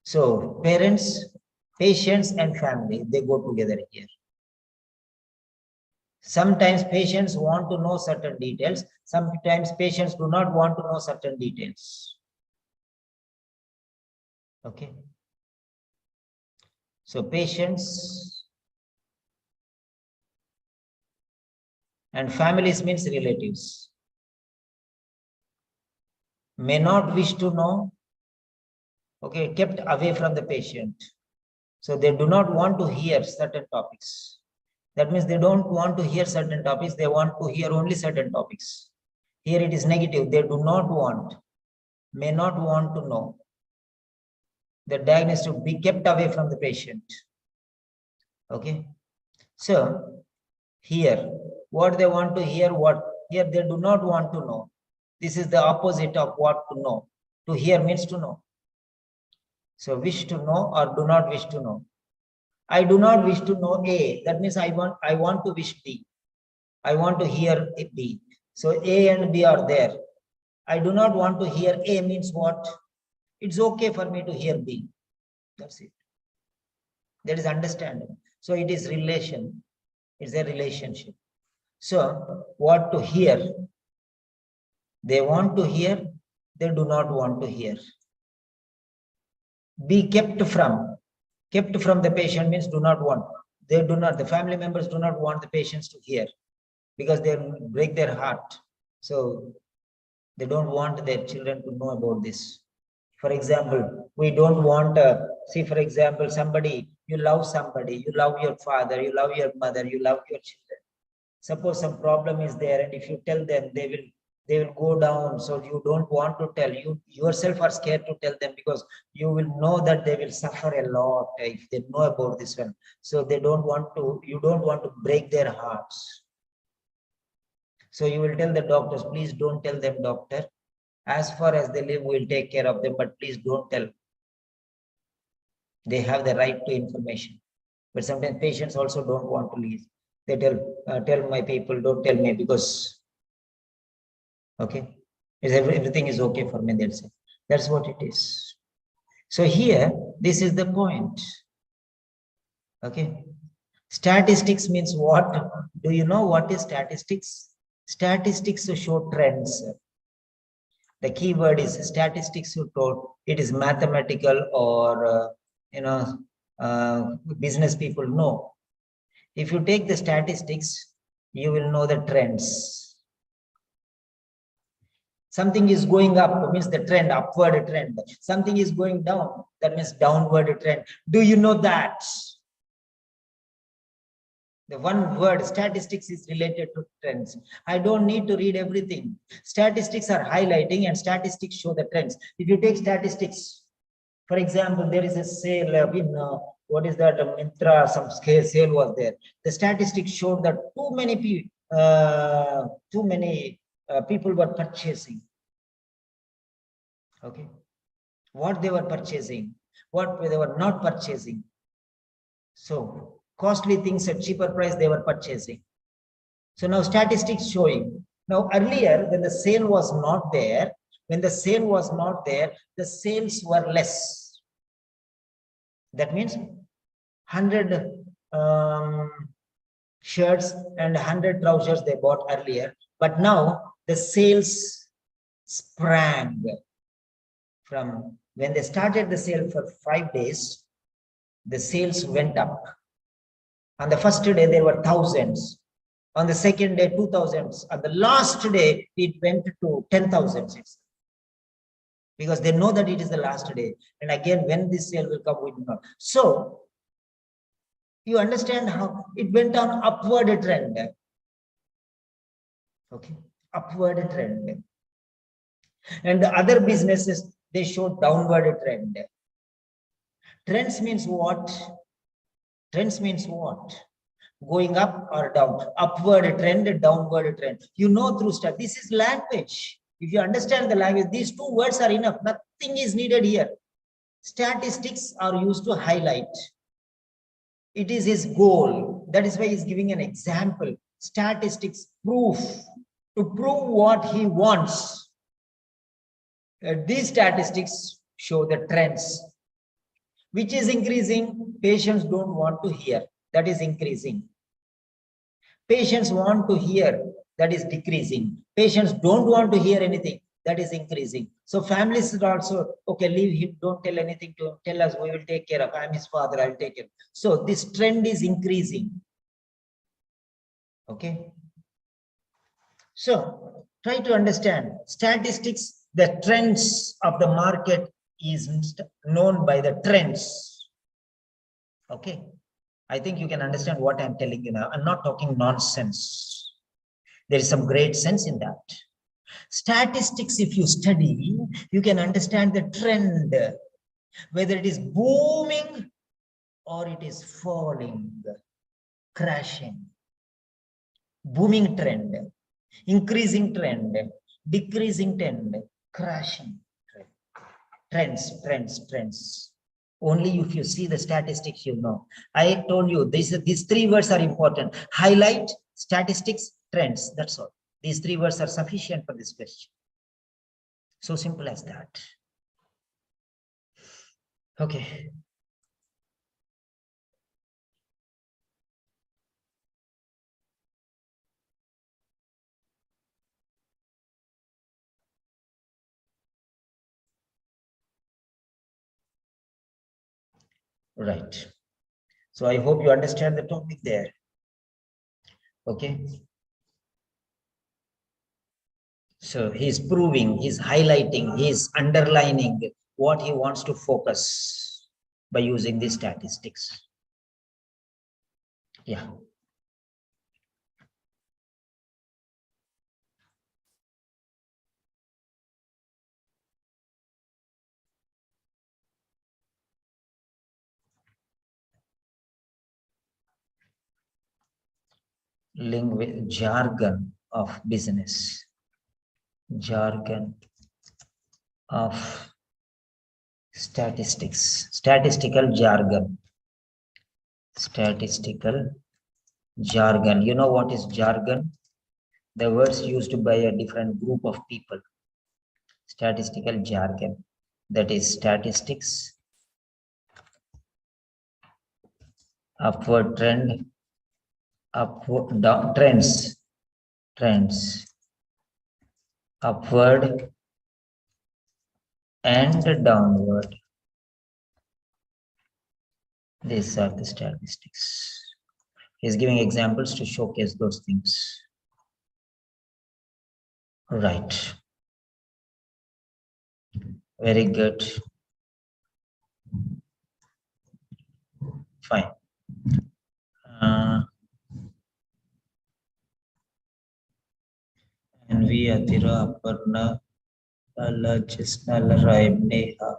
S1: So parents, patients, and family, they go together here. Sometimes patients want to know certain details. Sometimes patients do not want to know certain details. Okay. So patients and families means relatives may not wish to know, okay, kept away from the patient. So they do not want to hear certain topics. That means they don't want to hear certain topics. They want to hear only certain topics. Here it is negative. They do not want, may not want to know. The diagnosis to be kept away from the patient. Okay. So here, what they want to hear, what here they do not want to know. This is the opposite of what to know. To hear means to know. So wish to know or do not wish to know. I do not wish to know A. That means I want to wish B. I want to hear B. So A and B are there. I do not want to hear A means what? It's okay for me to hear B. That's it. That is understanding. So it is relation. It's a relationship. So what to hear? They want to hear. They do not want to hear. Be kept from. Kept from the patient means do not want. They do not, the family members do not want the patients to hear because they break their heart. So they don't want their children to know about this. For example, we don't want, see, for example, somebody, you love somebody, you love your father, you love your mother, you love your children. Suppose some problem is there, and if you tell them, they will go down. So you don't want to tell. You yourself are scared to tell them because you will know that they will suffer a lot if they know about this one. So they don't want to, you don't want to break their hearts. So you will tell the doctors, please don't tell them, doctor. As far as they live, we'll take care of them, but please don't tell. They have the right to information. But sometimes patients also don't want to leave. They tell my people, don't tell me because, okay, everything is okay for me, they'll say. That's what it is. So here, this is the point. Okay. Statistics means what? Do you know what is statistics? Statistics show trends. The key word is statistics. You told it is mathematical or business people know. If you take the statistics, you will know the trends. Something is going up means the trend, upward trend. Something is going down, that means downward trend. Do you know that? The one word statistics is related to trends. I don't need to read everything. Statistics are highlighting and statistics show the trends. If you take statistics, for example, there is a sale in what is that? Mintra, some sale was there. The statistics showed that too many people were purchasing. Okay, what they were purchasing, what they were not purchasing. So costly things at cheaper price they were purchasing. So now statistics showing Now, earlier, when the sale was not there, the sales were less. That means 100 shirts and 100 trousers they bought earlier, but now the sales sprang. From when they started the sale for 5 days, the sales went up. On the first day, there were thousands. On the second day, 2,000s. On the last day, it went to 10,000s. Because they know that it is the last day. And again, when this sale will come, we do not. So, you understand how it went on upward trend. Okay, upward trend. And the other businesses, they show downward trend. Trends means what? Trends means what? Going up or down, upward trend, downward trend. You know through stuff. This is language. If you understand the language, these two words are enough. Nothing is needed here. Statistics are used to highlight. It is his goal. That is why he's giving an example. Statistics, proof. To prove what he wants. These statistics show the trends. Which is increasing? Patients don't want to hear. That is increasing. Patients want to hear. That is decreasing. Patients don't want to hear anything. That is increasing. So families are also, okay, leave him, don't tell anything to him. Tell us, we will take care of. I'm his father, I'll take him. So this trend is increasing. Okay. So try to understand statistics, the trends of the market is known by the trends. Okay. I think you can understand what I'm telling you now. I'm not talking nonsense. There is some great sense in that. Statistics, if you study, you can understand the trend, whether it is booming or it is falling, crashing. Booming trend, increasing trend, decreasing trend, crashing trend. Trends. Only if you see the statistics, you know. I told you these three words are important. Highlight, statistics, trends. That's all. These three words are sufficient for this question. So simple as that. Okay. Right. So I hope you understand the topic there. Okay. So he's proving, he's highlighting, he's underlining what he wants to focus by using these statistics. Yeah. Language, jargon of business. Jargon of statistics. Statistical jargon. Statistical jargon. You know what is jargon? The words used by a different group of people. Statistical jargon. That is statistics, upward trend, upward down trends, upward and downward. These are the statistics. He's giving examples to showcase those things. Right. Very good. Fine. And we Atira Aparna Lala Jisna Laraib Neha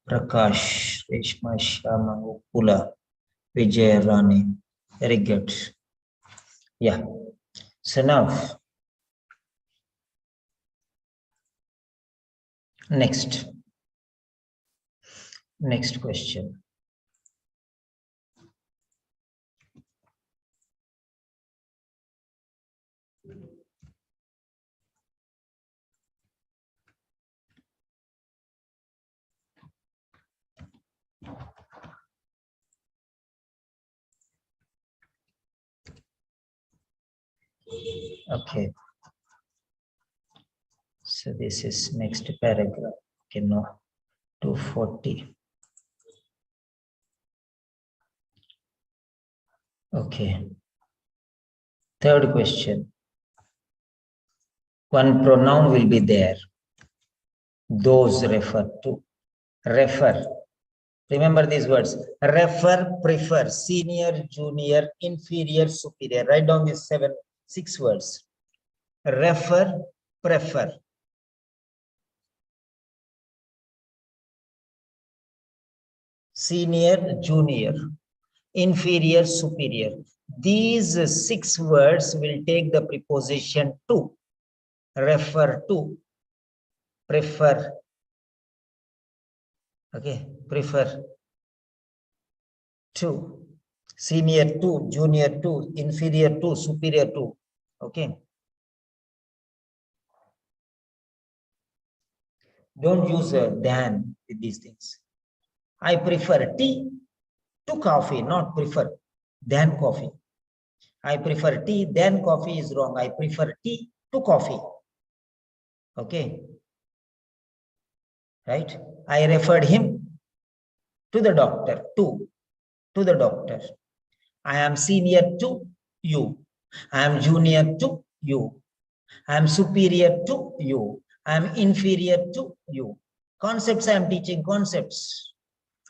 S1: Prakash Reshma Shama Upula Vijay Rani. Very good. Yeah. So now, next question. Okay. So this is next paragraph. Okay, no, 240. Okay. Third question. One pronoun will be there. Those refer to. Refer. Remember these words. Refer, prefer, senior, junior, inferior, superior. Write down these 6 words. Refer, prefer. Senior, junior, inferior, superior. These 6 words will take the preposition to. Refer to, prefer. Okay, prefer. To, senior to, junior to, inferior to, superior to. Okay. Don't use than with these things. I prefer tea to coffee, not prefer than coffee. I prefer tea than coffee is wrong. I prefer tea to coffee. Okay. Right? I referred him to the doctor, to the doctor. I am senior to you. I am junior to you. I am superior to you. I am inferior to you. Concepts I am teaching concepts.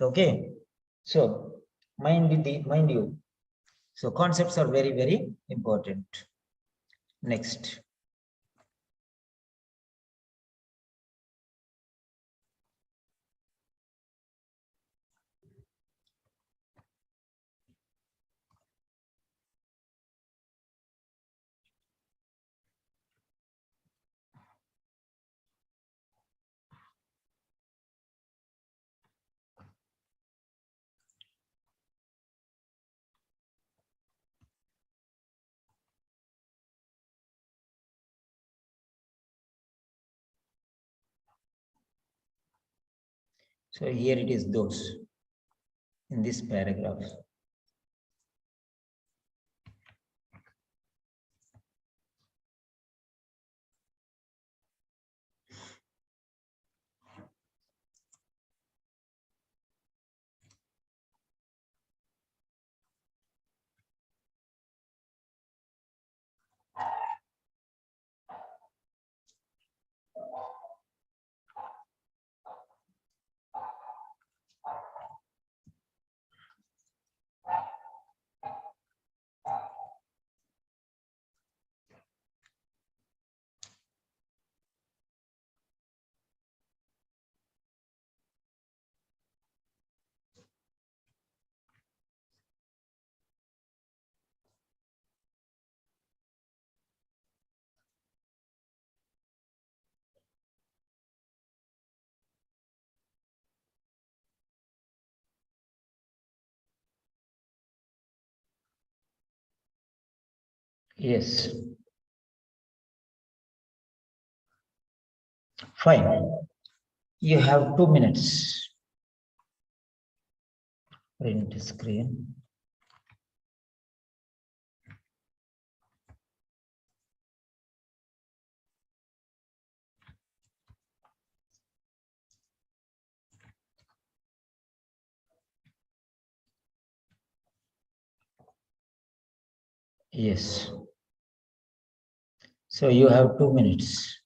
S1: Okay. So mind you. So concepts are very, very important. Next. So here it is those in this paragraph. Yes. Fine. You have 2 minutes. Print screen. Yes. So you have 2 minutes.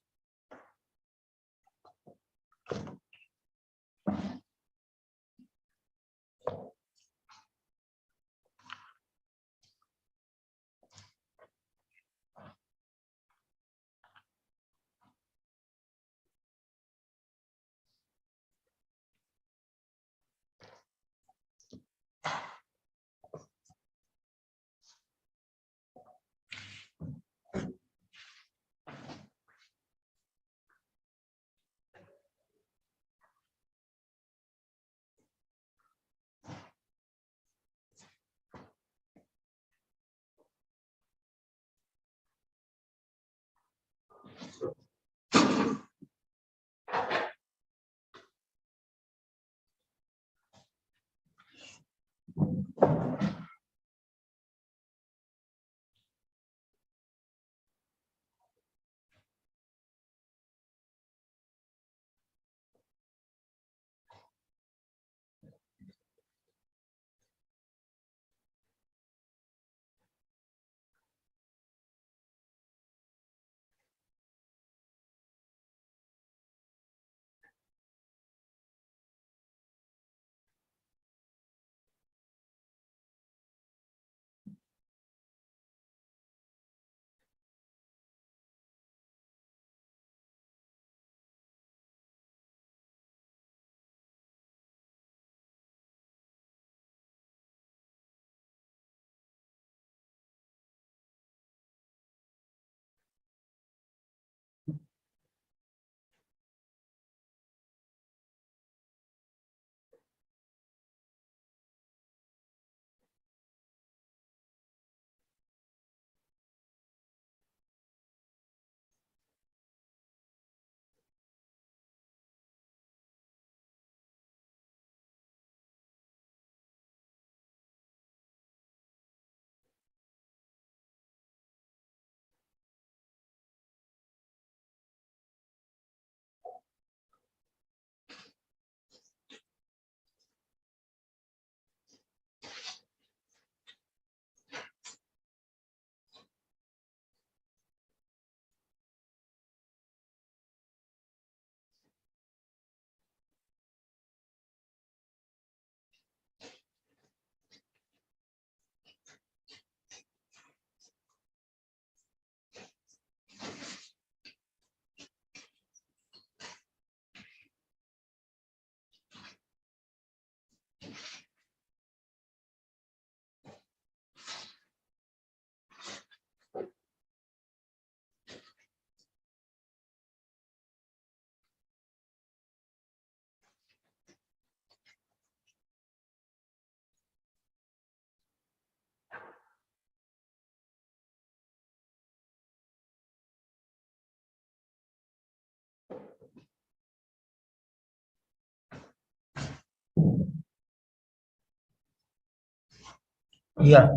S1: Yeah.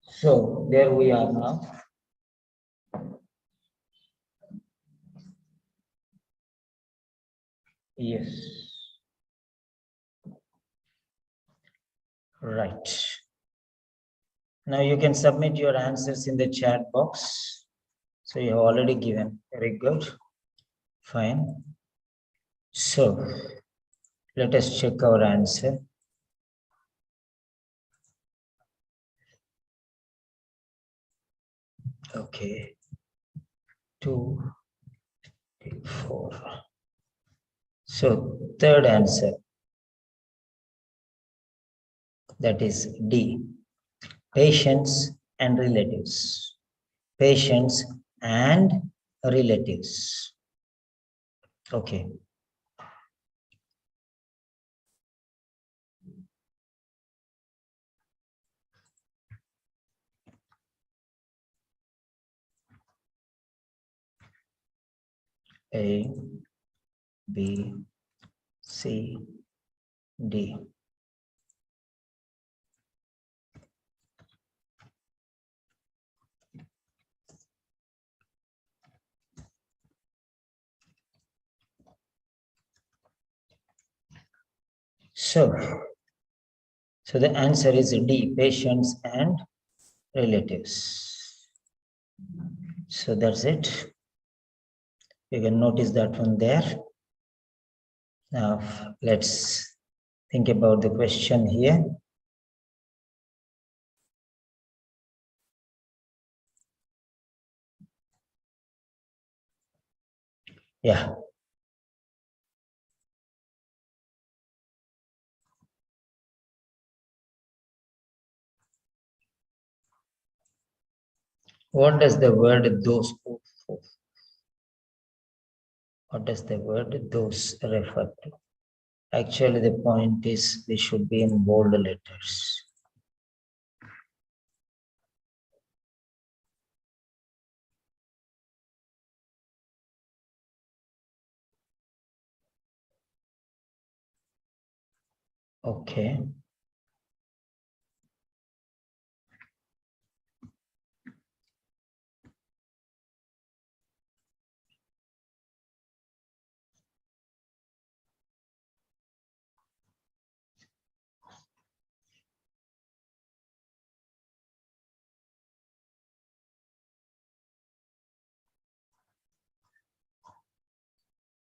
S1: So there we are now. Yes. Right. Now you can submit your answers in the chat box. So you have already given. Very good. Fine. So let us check our answer. Okay. 2, 3, 4. So third answer, that is D, patients and relatives. Patients and relatives. Okay. A, B, C, D. So the answer is D, patients and relatives. So that's it. You can notice that one there. Now let's think about the question here. Yeah. What does the word those? What does the word those refer to? Actually, the point is they should be in bold letters. Okay.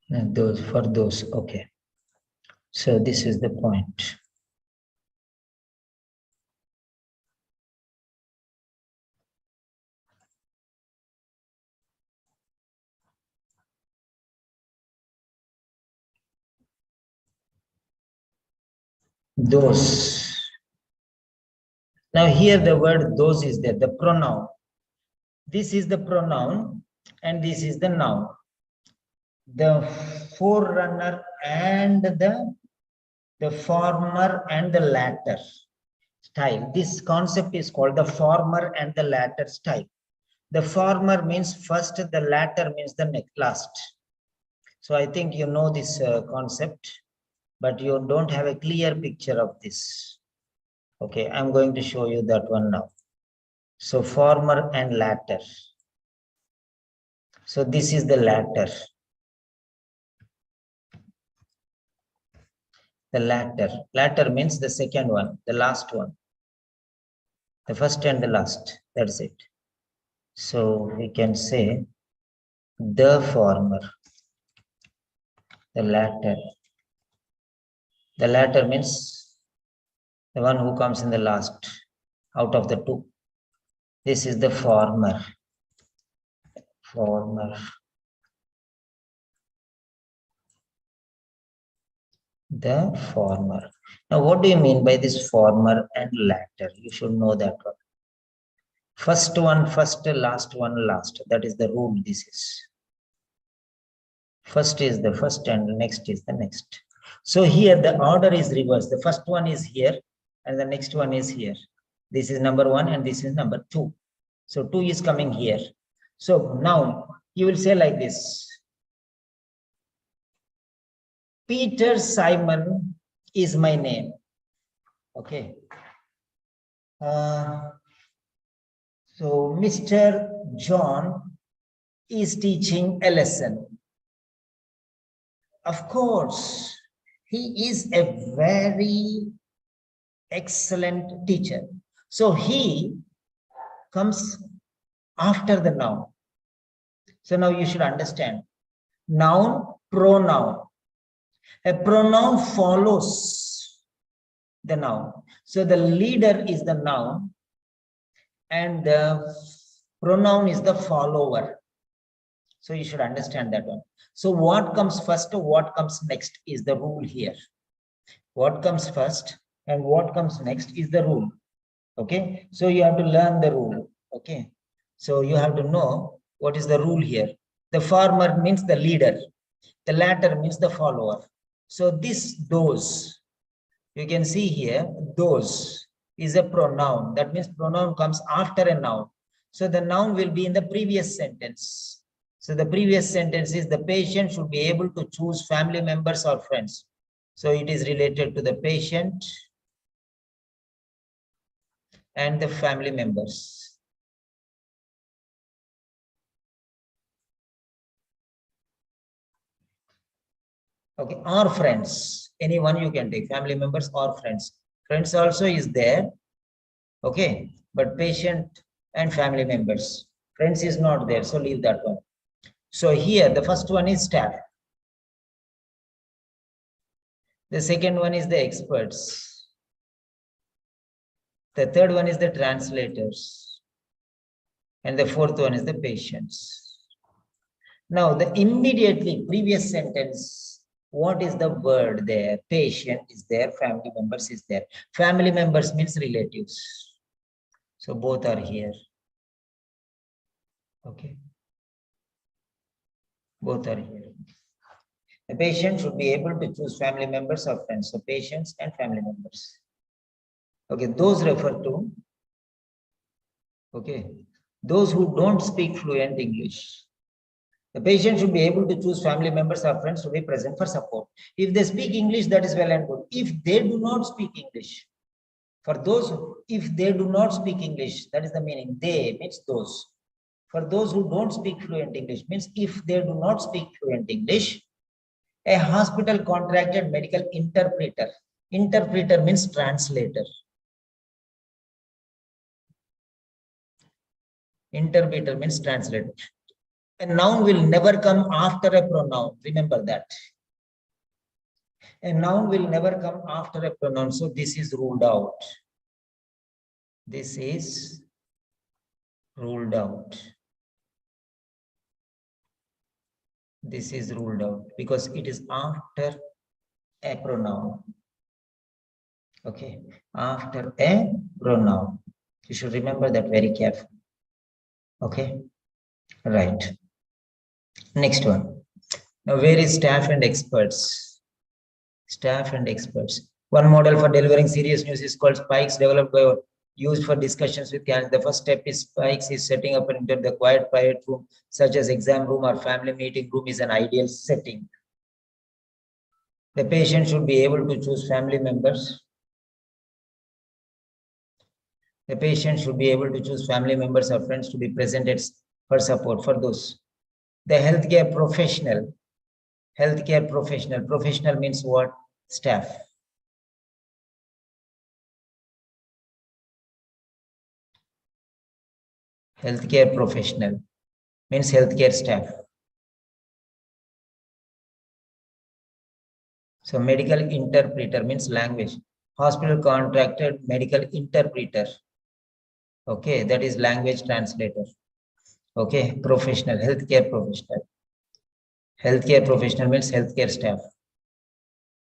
S1: And those for those. Okay. So this is the point. Those. Now here the word those is there, the pronoun. This is the pronoun and this is the noun. The forerunner and the former and the latter style. This concept is called the former and the latter style. The former means first, the latter means the next, last. So I think you know this concept, but you don't have a clear picture of this. Okay, I'm going to show you that one now. So former and latter. So this is the latter. The latter. Latter means the second one, the last one. The first and the last. That's it. So we can say the former, the latter. The latter means the one who comes in the last out of the two. This is the former. Former. The former. Now, what do you mean by this former and latter? You should know that one. First one, first, last one, last. That is the rule. This is. First is the first and the next is the next. So here the order is reversed. The first one is here and the next one is here. This is number one and this is number two. So two is coming here. So now you will say like this. Peter Simon is my name. Okay. So Mr. John is teaching a lesson. Of course, he is a very excellent teacher. So he comes after the noun. So now you should understand. Noun, pronoun. A pronoun follows the noun. So the leader is the noun and the pronoun is the follower. So you should understand that one. So what comes first, what comes next is the rule here. What comes first and what comes next is the rule. Okay, so you have to learn the rule. Okay, so you have to know what is the rule here. The former means the leader, the latter means the follower. So this those, you can see here, those is a pronoun. That means pronoun comes after a noun. So the noun will be in the previous sentence. So the previous sentence is the patient should be able to choose family members or friends. So it is related to the patient and the family members. Okay, or friends, anyone you can take, family members or friends. Friends also is there, okay, but patient and family members. Friends is not there, so leave that one. So here, the first one is staff. The second one is the experts. The third one is the translators. And the fourth one is the patients. Now, the immediately previous sentence, what is the word there? Patient is there, family members is there. Family members means relatives. So both are here. Okay. Both are here. The patient should be able to choose family members or friends. So patients and family members. Okay, those refer to, okay, those who don't speak fluent English. The patient should be able to choose family members or friends to be present for support. If they speak English, that is well and good. If they do not speak English, for those, if they do not speak English, that is the meaning. They means those. For those who don't speak fluent English, means if they do not speak fluent English, a hospital contracted medical interpreter. Interpreter means translator. Interpreter means translator. A noun will never come after a pronoun. Remember that. A noun will never come after a pronoun. So this is ruled out. This is ruled out. This is ruled out because it is after a pronoun. Okay, after a pronoun. You should remember that very carefully. Okay, right. Next one. Now, where is staff and experts? Staff and experts. One model for delivering serious news is called spikes, developed by used for discussions with candidates. The first step is spikes is setting up and enter the quiet private room, such as exam room or family meeting room is an ideal setting. The patient should be able to choose family members. The patient should be able to choose family members or friends to be presented for support for those. The healthcare professional. Healthcare professional. Professional means what? Staff. Healthcare professional means healthcare staff. So medical interpreter means language. Hospital contracted medical interpreter. Okay, that is language translator. Okay, professional, healthcare professional. Healthcare professional means healthcare staff.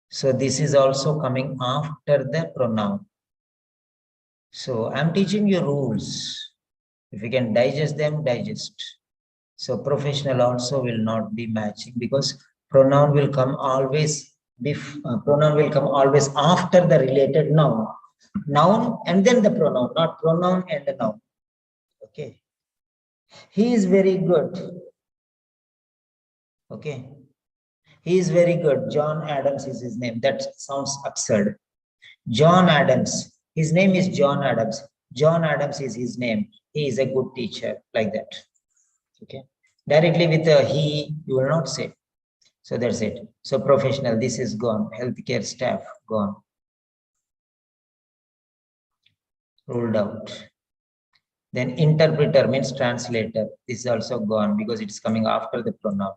S1: So this is also coming after the pronoun. So I'm teaching you rules. If you can digest them, digest. So professional also will not be matching because pronoun will come always pronoun will come always after the related noun. Noun and then the pronoun, not pronoun and the noun. Okay. He is very good. Okay. He is very good. John Adams is his name. That sounds absurd. John Adams. His name is John Adams. John Adams is his name. He is a good teacher, like that. Okay. Directly with a he, you will not say. So that's it. So professional, this is gone. Healthcare staff, gone. Ruled out. Then interpreter means translator. This is also gone because it's coming after the pronoun.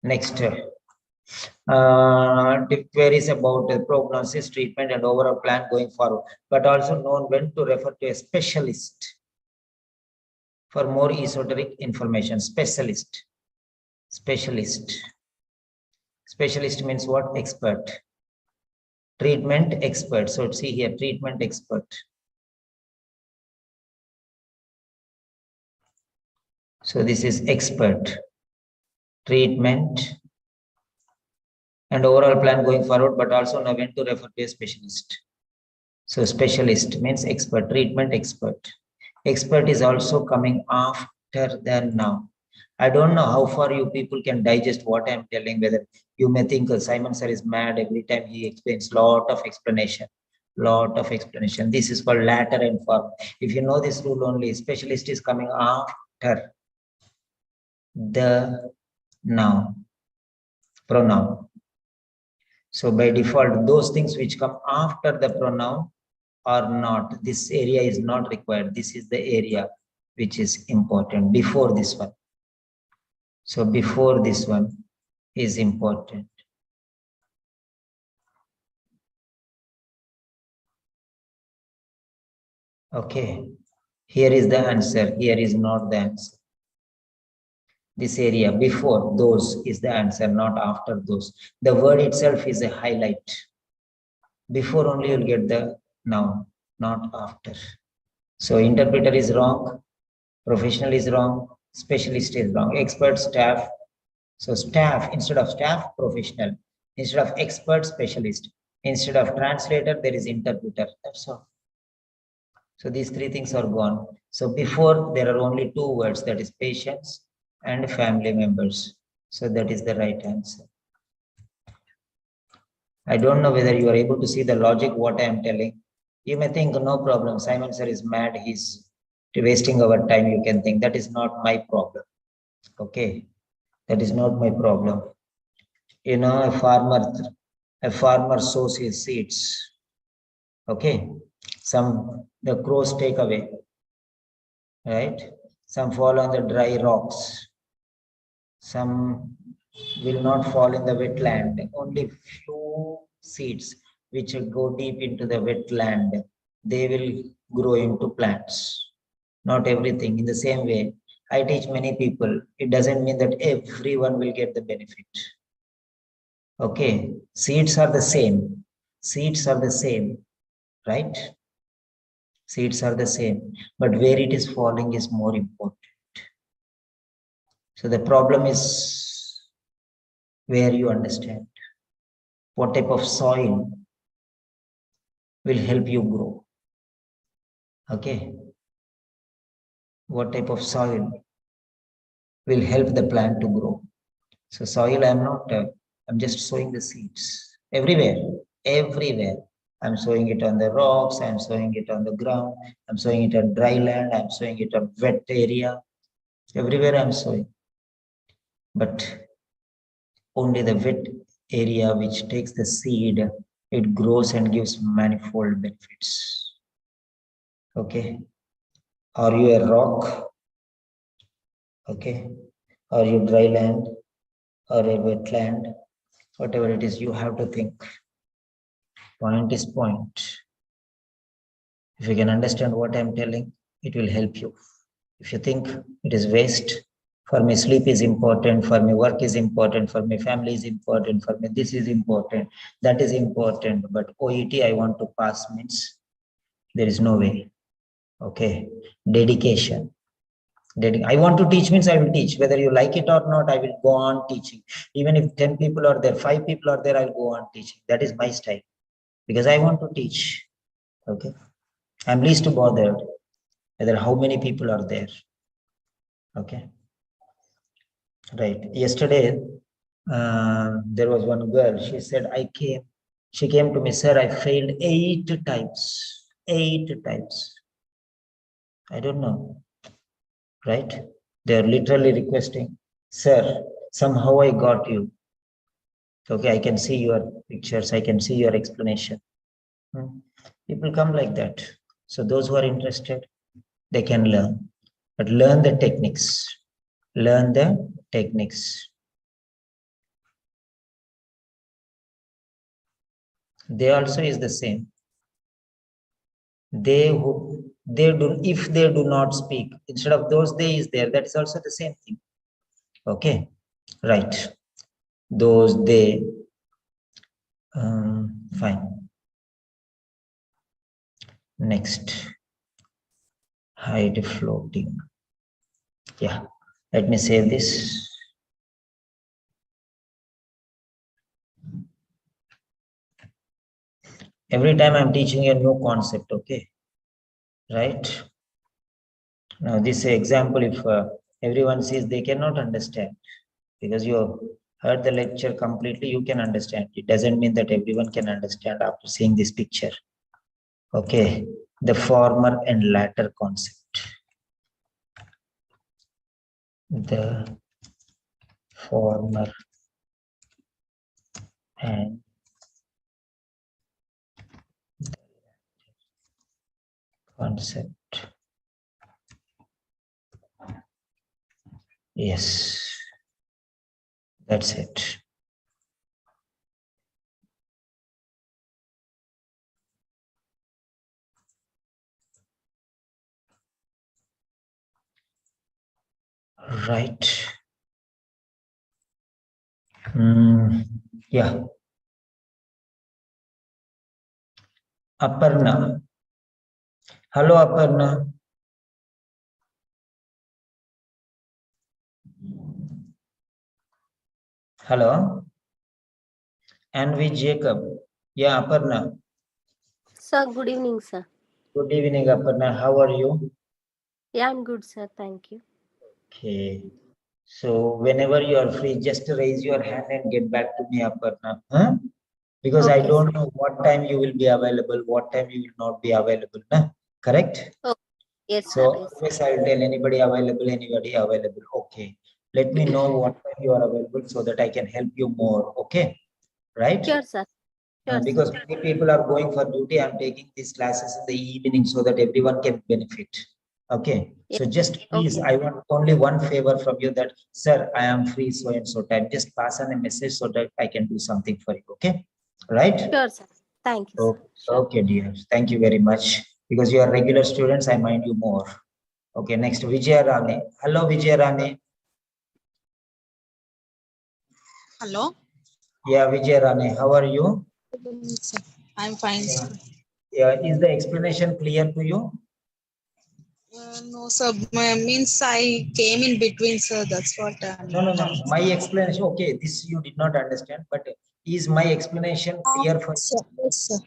S1: Next. Queries about the prognosis, treatment, and overall plan going forward, but also known when to refer to a specialist for more esoteric information. Specialist. Specialist. Specialist means what? Expert. Treatment expert. So see here, treatment expert. So this is expert. Treatment and overall plan going forward, but also know when to refer to a specialist. So specialist means expert, treatment expert. Expert is also coming after the noun. I don't know how far you people can digest what I'm telling, whether you may think Simon sir is mad every time he explains lot of explanation. This is for latter and form. If you know this rule only, specialist is coming after the noun, pronoun. So by default, those things which come after the pronoun are not, this area is not required. This is the area which is important before this one. So before this one is important. Okay, here is the answer. Here is not the answer. This area before those is the answer, not after those. The word itself is a highlight. Before only you'll get the noun, not after. So interpreter is wrong, professional is wrong, specialist is wrong, expert, staff. So staff, instead of staff, professional. Instead of expert, specialist. Instead of translator, there is interpreter. That's all. So these three things are gone. So before there are only two words, that is patients and family members. So that is the right answer. I don't know whether you are able to see the logic, what I am telling. You may think, no problem, Simon sir is mad, he's wasting our time, you can think. That is not my problem. Okay, that is not my problem. You know, a farmer sows his seeds. Okay, some the crows take away, right? Some fall on the dry rocks. Some will not fall in the wetland. Only few seeds which go deep into the wetland, they will grow into plants. Not everything. In the same way, I teach many people. It doesn't mean that everyone will get the benefit. Okay, seeds are the same. Seeds are the same, right? Seeds are the same, but where it is falling is more important. So the problem is where you understand what type of soil will help you grow. Okay. What type of soil will help the plant to grow. So soil, I'm just sowing the seeds everywhere, everywhere. I'm sowing it on the rocks, I'm sowing it on the ground, I'm sowing it on dry land, I'm sowing it on wet area. Everywhere I'm sowing. But only the wet area which takes the seed, it grows and gives manifold benefits. Okay. Are you a rock? Okay. Are you dry land or a wetland? Whatever it is, you have to think. Point is point. If you can understand what I'm telling, it will help you. If you think it is waste, for me sleep is important, for me work is important, for me family is important, for me this is important, that is important, but OET I want to pass means there is no way. Okay, dedication. I want to teach means I will teach. Whether you like it or not, I will go on teaching. Even if 10 people are there, 5 people are there, I'll go on teaching. That is my style. Because I want to teach. Okay. I'm least bothered whether how many people are there. Okay. Right. Yesterday, there was one girl. She said, she came to me, sir, I failed 8 times. 8 times. I don't know, right? They're literally requesting, sir, somehow I got you. Okay, I can see your pictures, I can see your explanation. People come like that. So those who are interested, they can learn, but learn the techniques. Learn the techniques. They also is the same. They do, if they do not speak, instead of those they is there, that is also the same thing. Okay, right. Those they, fine. Next, hide floating. Yeah, let me save this. Every time I'm teaching a new concept, okay, right? Now this example, if everyone sees, they cannot understand, because you heard the lecture completely, you can understand. It doesn't mean that everyone can understand after seeing this picture. Okay, the former and latter concept. The former and the concept. Yes, that's it. Right. Yeah. Aparna. Hello, Aparna. Hello. And with Jacob. Yeah, Aparna.
S4: Sir, good evening, sir.
S1: Good evening, Aparna. How are you?
S4: Yeah, I'm good, sir. Thank you.
S1: Okay. So whenever you are free, just raise your hand and get back to me, Aparna. Huh? Because I
S4: Okay,
S1: don't
S4: sir.
S1: know what time you will be available, what time you will not be available. Huh? Correct?
S4: Oh, yes,
S1: So
S4: sir. Yes, sir.
S1: always I'll tell anybody available. Okay. Let me know what time you are available so that I can help you more. Okay. Right?
S4: Sure, sir. Sure, sir.
S1: Because many people are going for duty, I'm taking these classes in the evening so that everyone can benefit. Okay.
S4: Yes.
S1: So just please,
S4: Okay.
S1: I want only one favor from you, that, sir, I am free so and so time. Just pass on a message so that I can do something for you. Okay. Right?
S4: Sure, sir. Thank you, sir.
S1: Okay,
S4: Sure.
S1: okay, dear. Thank you very much. Because you are regular students, I mind you more. Okay, next, Vijaya Rani. Hello, Vijaya Rani.
S5: Hello.
S1: Yeah, Vijaya Rani, how are you?
S5: Sir. I'm fine, sir.
S1: Yeah, is the explanation clear to you?
S5: No, sir. Means I came in between, sir. That's what I'm
S1: No. My explanation, okay, this you did not understand, but is my explanation clear for you?
S5: Yes, sir.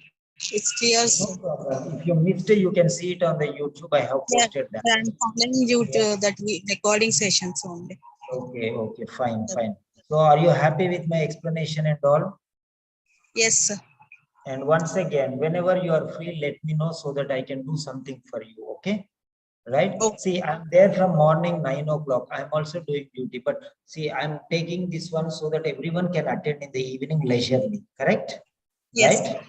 S5: It's clear, sir.
S1: No problem. If you missed it, you can see it on the YouTube. I have
S5: Yeah,
S1: posted that.
S5: I'm following you to that recording sessions only.
S1: Okay, fine. So are you happy with my explanation and all?
S5: Yes, sir.
S1: And once again, whenever you are free, let me know so that I can do something for you. Okay. Right.
S5: Okay.
S1: See, I'm there from morning 9 o'clock. I'm also doing duty, but see, I'm taking this one so that everyone can attend in the evening leisurely. Correct.
S5: Yes.
S1: Right.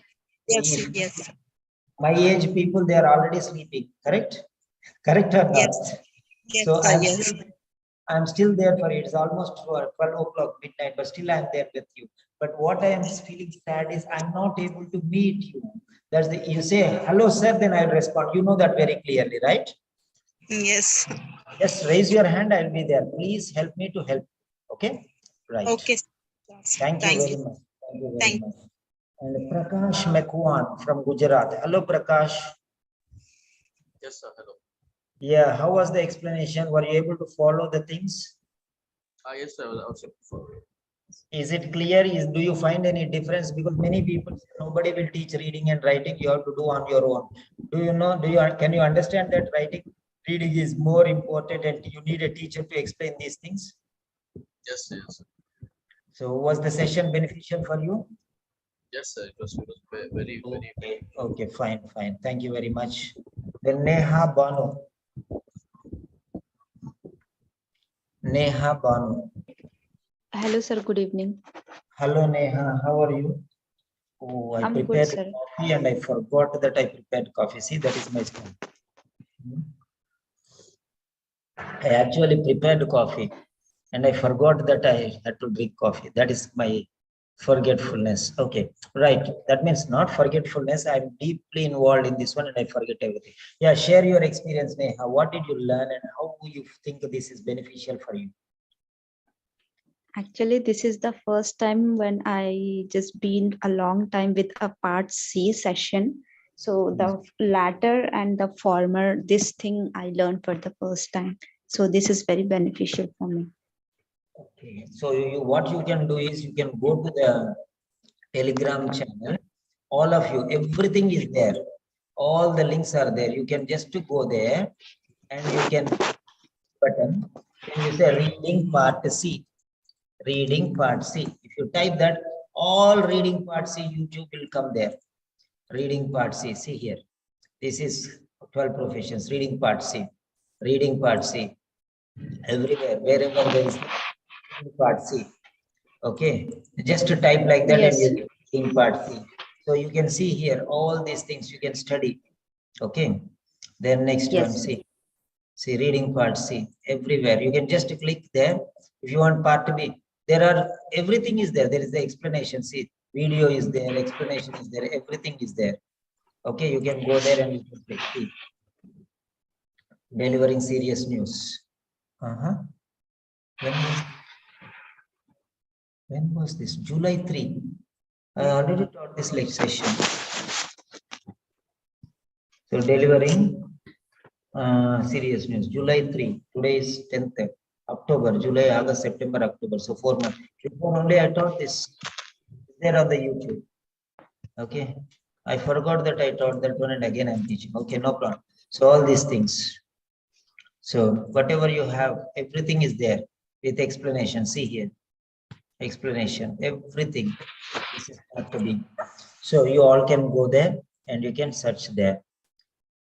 S5: Yes.
S1: If
S5: Yes.
S1: my age people, they are already sleeping. Correct. Correct or not?
S5: Yes. Yes,
S1: So
S5: sir. Yes.
S1: I'm still there for it. It's almost 12 o'clock midnight, but still I'm there with you. But what I am feeling sad is I'm not able to meet you. That's the, you say, hello, sir, then I'll respond. You know that very clearly, right?
S5: Yes.
S1: Just raise your hand, I'll be there. Please help me to help. Okay? Right.
S5: Okay.
S1: Thank you
S5: Thank
S1: very
S5: you.
S1: much. Thank you very
S5: Thank
S1: much. And Prakash Mekwan from Gujarat. Hello, Prakash.
S3: Yes, sir. Hello.
S1: Yeah, how was the explanation? Were you able to follow the things?
S3: Yes, sir. I was also before.
S1: Is it clear? Do you find any difference? Because many people say nobody will teach reading and writing. You have to do on your own. Do you know? Can you understand that reading is more important, and you need a teacher to explain these things?
S3: Yes, sir. Yes, sir.
S1: So was the session beneficial for you?
S3: Yes, sir. It was very.
S1: Okay, okay, fine. Thank you very much. Then Neha Banu. Neha Banu.
S2: Hello, sir. Good evening.
S1: Hello Neha, how are you? Oh, I
S2: I'm good,
S1: prepared
S2: sir.
S1: coffee and I forgot that I prepared coffee. See, that is my skill. I actually prepared coffee and I forgot that I had to drink coffee. That is my forgetfulness. Okay, right. That means not forgetfulness. I'm deeply involved in this one and I forget everything. Yeah, share your experience, Neha. What did you learn and how do you think this is beneficial for you?
S2: Actually, this is the first time when I just been a long time with a part C session. So the latter and the former, this thing I learned for the first time. So this is very beneficial for me.
S1: Okay, so what you can do is you can go to the Telegram channel. All of you, everything is there. All the links are there. You can just go there and you can button and you say reading part C. Reading part C. If you type that, all reading part C, YouTube will come there. Reading part C. See here. This is 12 professions. Reading part C. Reading part C. Everywhere, wherever there is part C. Okay, just to type like that and
S2: Yes.
S1: you in part C. So you can see here all these things you can study. Okay, then next one,
S2: Yes.
S1: see reading part C everywhere. You can just click there. If you want part B, there are everything is there. There is the explanation. See, video is there, explanation is there, everything is there. Okay, you can go there and you can click. See, delivering serious news. When was this? July 3. I already taught this late session. So delivering serious news. July 3. Today is 10th October. July, August, September, October. So 4 months. Before only I taught this. It's there on the YouTube. Okay. I forgot that I taught that one and again I'm teaching. Okay, no problem. So all these things. So whatever you have, everything is there with explanation. See here. Explanation. Everything. This is not to be. So you all can go there and you can search there.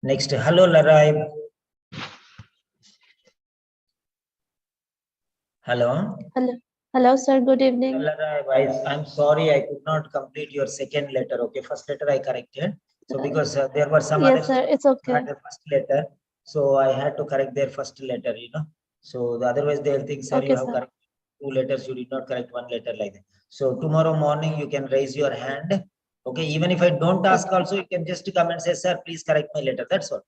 S1: Next, hello Larai. Hello.
S6: Hello, sir. Good evening.
S1: Larai, I'm sorry I could not complete your second letter. Okay, first letter I corrected. So because there were some
S6: Yes,
S1: other
S6: sir. It's okay.
S1: had the first letter, so I had to correct their first letter. So otherwise they'll think, sir,
S6: Okay,
S1: you have
S6: sir.
S1: corrected 2 letters, you did not correct 1 letter like that. So tomorrow morning you can raise your hand. Okay, even if I don't ask also, you can just come and say, sir, please correct my letter. That's all.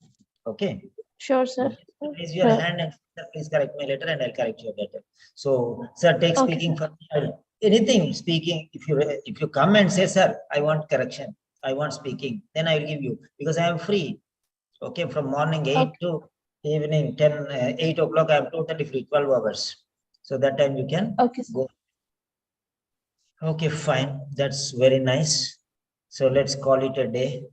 S1: Okay.
S6: Sure, sir.
S1: Raise your
S6: Sure.
S1: hand and sir, please correct my letter and I'll correct your letter. So, sir, take
S6: Okay,
S1: speaking
S6: sir.
S1: for anything speaking. If you come and say, sir, I want correction, I want speaking, then I will give you because I am free. Okay, from morning 8
S6: Okay.
S1: to evening 8 o'clock, I am totally free, 12 hours. So that time you can
S6: Okay, sir.
S1: go. Okay, fine. That's very nice. So let's call it a day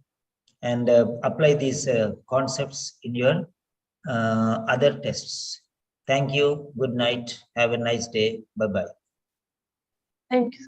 S1: and apply these concepts in your other tests. Thank you. Good night. Have a nice day. Bye-bye.
S6: Thank you.